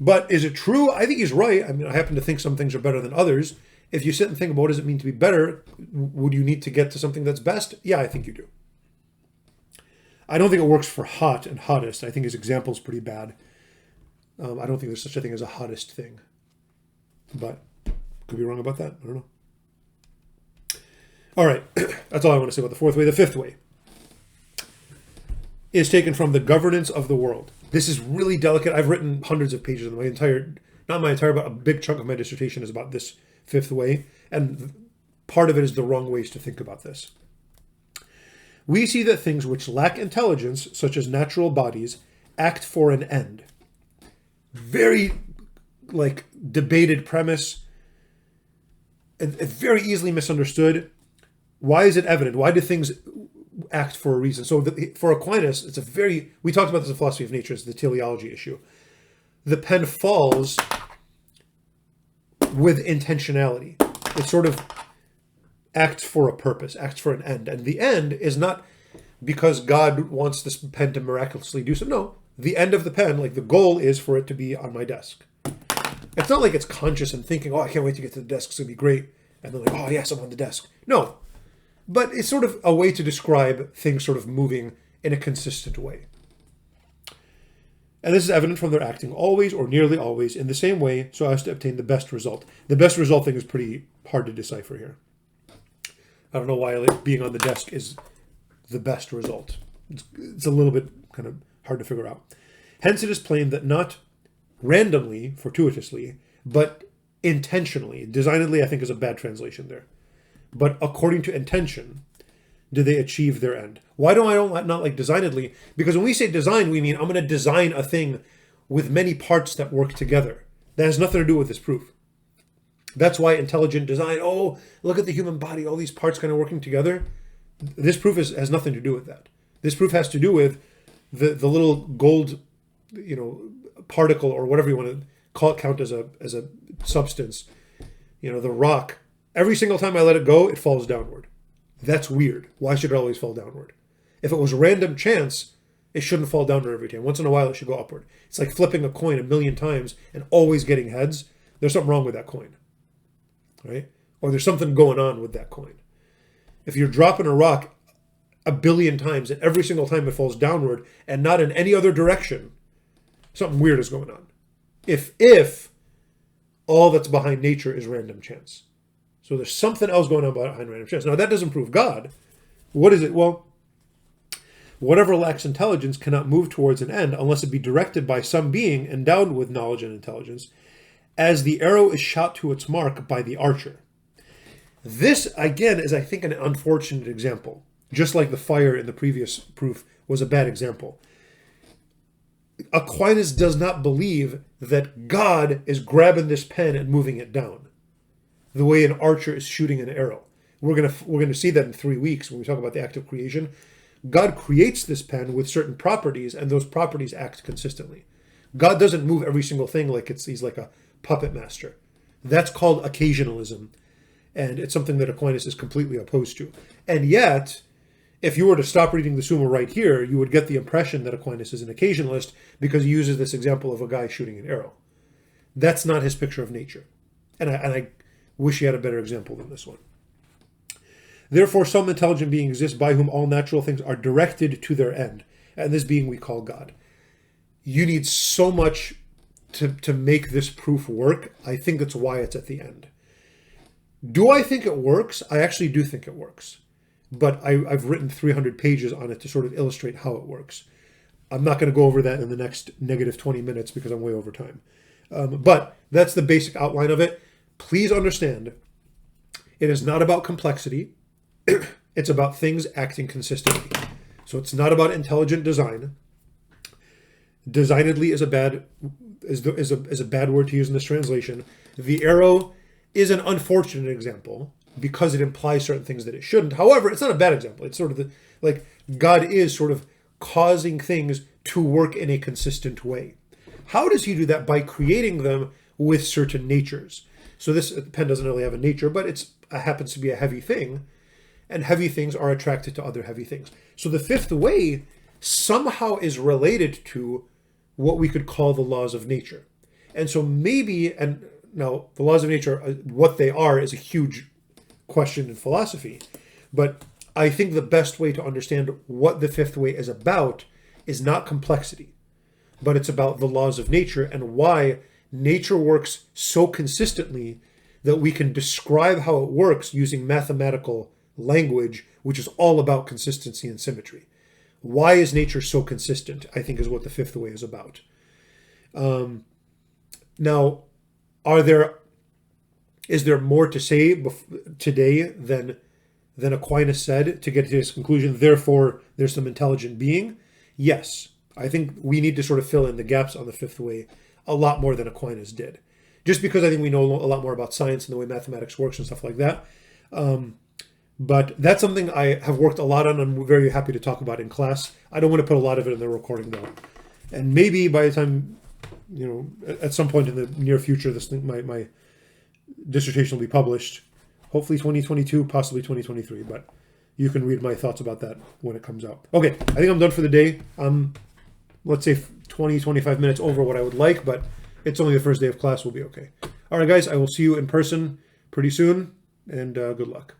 S1: But is it true? I think he's right. I mean, I happen to think some things are better than others. If you sit and think about what does it mean to be better, would you need to get to something that's best? Yeah, I think you do. I don't think it works for hot and hottest. I think his example is pretty bad. I don't think there's such a thing as a hottest thing. But could be wrong about that. I don't know. All right. That's all I want to say about the fourth way. The fifth way is taken from the governance of the world. This is really delicate. I've written hundreds of pages. Not my entire, but a big chunk of my dissertation is about this fifth way. And part of it is the wrong ways to think about this. We see that things which lack intelligence, such as natural bodies, act for an end. Very, debated premise. Very easily misunderstood. Why is it evident? Why do things act for a reason? So for Aquinas, we talked about this in philosophy of nature, it's the teleology issue. The pen falls with intentionality. It sort of acts for a purpose, acts for an end. And the end is not because God wants this pen to miraculously do something. No, the end of the pen, the goal is for it to be on my desk. It's not like it's conscious and thinking, oh, I can't wait to get to the desk, it's going to be great. And then oh, yes, I'm on the desk. No. But it's sort of a way to describe things sort of moving in a consistent way. And this is evident from their acting always or nearly always in the same way so as to obtain the best result. The best result thing is pretty hard to decipher here. I don't know why like, being on the desk is the best result. It's a little bit kind of hard to figure out. Hence it is plain that not randomly, fortuitously, but intentionally, designedly I think is a bad translation there, but according to intention, do they achieve their end. Why do I don't not like designedly? Because when we say design, we mean I'm going to design a thing with many parts that work together. That has nothing to do with this proof. That's why intelligent design, oh, look at the human body, all these parts kind of working together. This proof has nothing to do with that. This proof has to do with the little gold, particle or whatever you want to call it, count as a substance. The rock. Every single time I let it go, it falls downward. That's weird. Why should it always fall downward? If it was random chance, it shouldn't fall downward every time. Once in a while, it should go upward. It's like flipping a coin 1,000,000 times and always getting heads. There's something wrong with that coin, right? Or there's something going on with that coin. If you're dropping a rock 1,000,000,000 times and every single time it falls downward and not in any other direction, something weird is going on. If all that's behind nature is random chance. So there's something else going on behind random chance. Now that doesn't prove God. What is it? Well, whatever lacks intelligence cannot move towards an end unless it be directed by some being endowed with knowledge and intelligence, as the arrow is shot to its mark by the archer. This, again, is, I think, an unfortunate example. Just like the fire in the previous proof was a bad example. Aquinas does not believe that God is grabbing this pen and moving it down the way an archer is shooting an arrow. We're gonna see that in 3 weeks when we talk about the act of creation. God creates this pen with certain properties, and those properties act consistently. God doesn't move every single thing like he's like a puppet master. That's called occasionalism, and it's something that Aquinas is completely opposed to. And yet, if you were to stop reading the Summa right here, you would get the impression that Aquinas is an occasionalist because he uses this example of a guy shooting an arrow. That's not his picture of nature. And I wish he had a better example than this one. Therefore, some intelligent being exists by whom all natural things are directed to their end, and this being we call God. You need so much to make this proof work. I think that's why it's at the end. Do I think it works? I actually do think it works. But I've written 300 pages on it to sort of illustrate how it works. I'm not going to go over that in the next negative 20 minutes because I'm way over time. But that's the basic outline of it. Please understand, it is not about complexity. It's about things acting consistently. So it's not about intelligent design. Designedly is a bad word to use in this translation. The arrow is an unfortunate example because it implies certain things that it shouldn't. However, it's not a bad example. It's sort of like God is sort of causing things to work in a consistent way. How does he do that? By creating them with certain natures. So this pen doesn't really have a nature, but it happens to be a heavy thing, and heavy things are attracted to other heavy things. So the fifth way somehow is related to what we could call the laws of nature. And so maybe, and now the laws of nature, what they are is a huge question in philosophy, but I think the best way to understand what the fifth way is about is not complexity, but it's about the laws of nature and why nature works so consistently that we can describe how it works using mathematical language, which is all about consistency and symmetry. Why is nature so consistent, I think, is what the fifth way is about. Now, is there more to say today than Aquinas said to get to his conclusion, therefore there's some intelligent being? Yes. I think we need to sort of fill in the gaps on the fifth way a lot more than Aquinas did. Just because I think we know a lot more about science and the way mathematics works and stuff like that. But that's something I have worked a lot on and I'm very happy to talk about in class. I don't want to put a lot of it in the recording though. And maybe by the time, at some point in the near future, my dissertation will be published. Hopefully 2022, possibly 2023, but you can read my thoughts about that when it comes out. Okay, I think I'm done for the day. Let's say 20, 25 minutes over what I would like, but it's only the first day of class, we'll be okay. All right, guys, I will see you in person pretty soon, and good luck.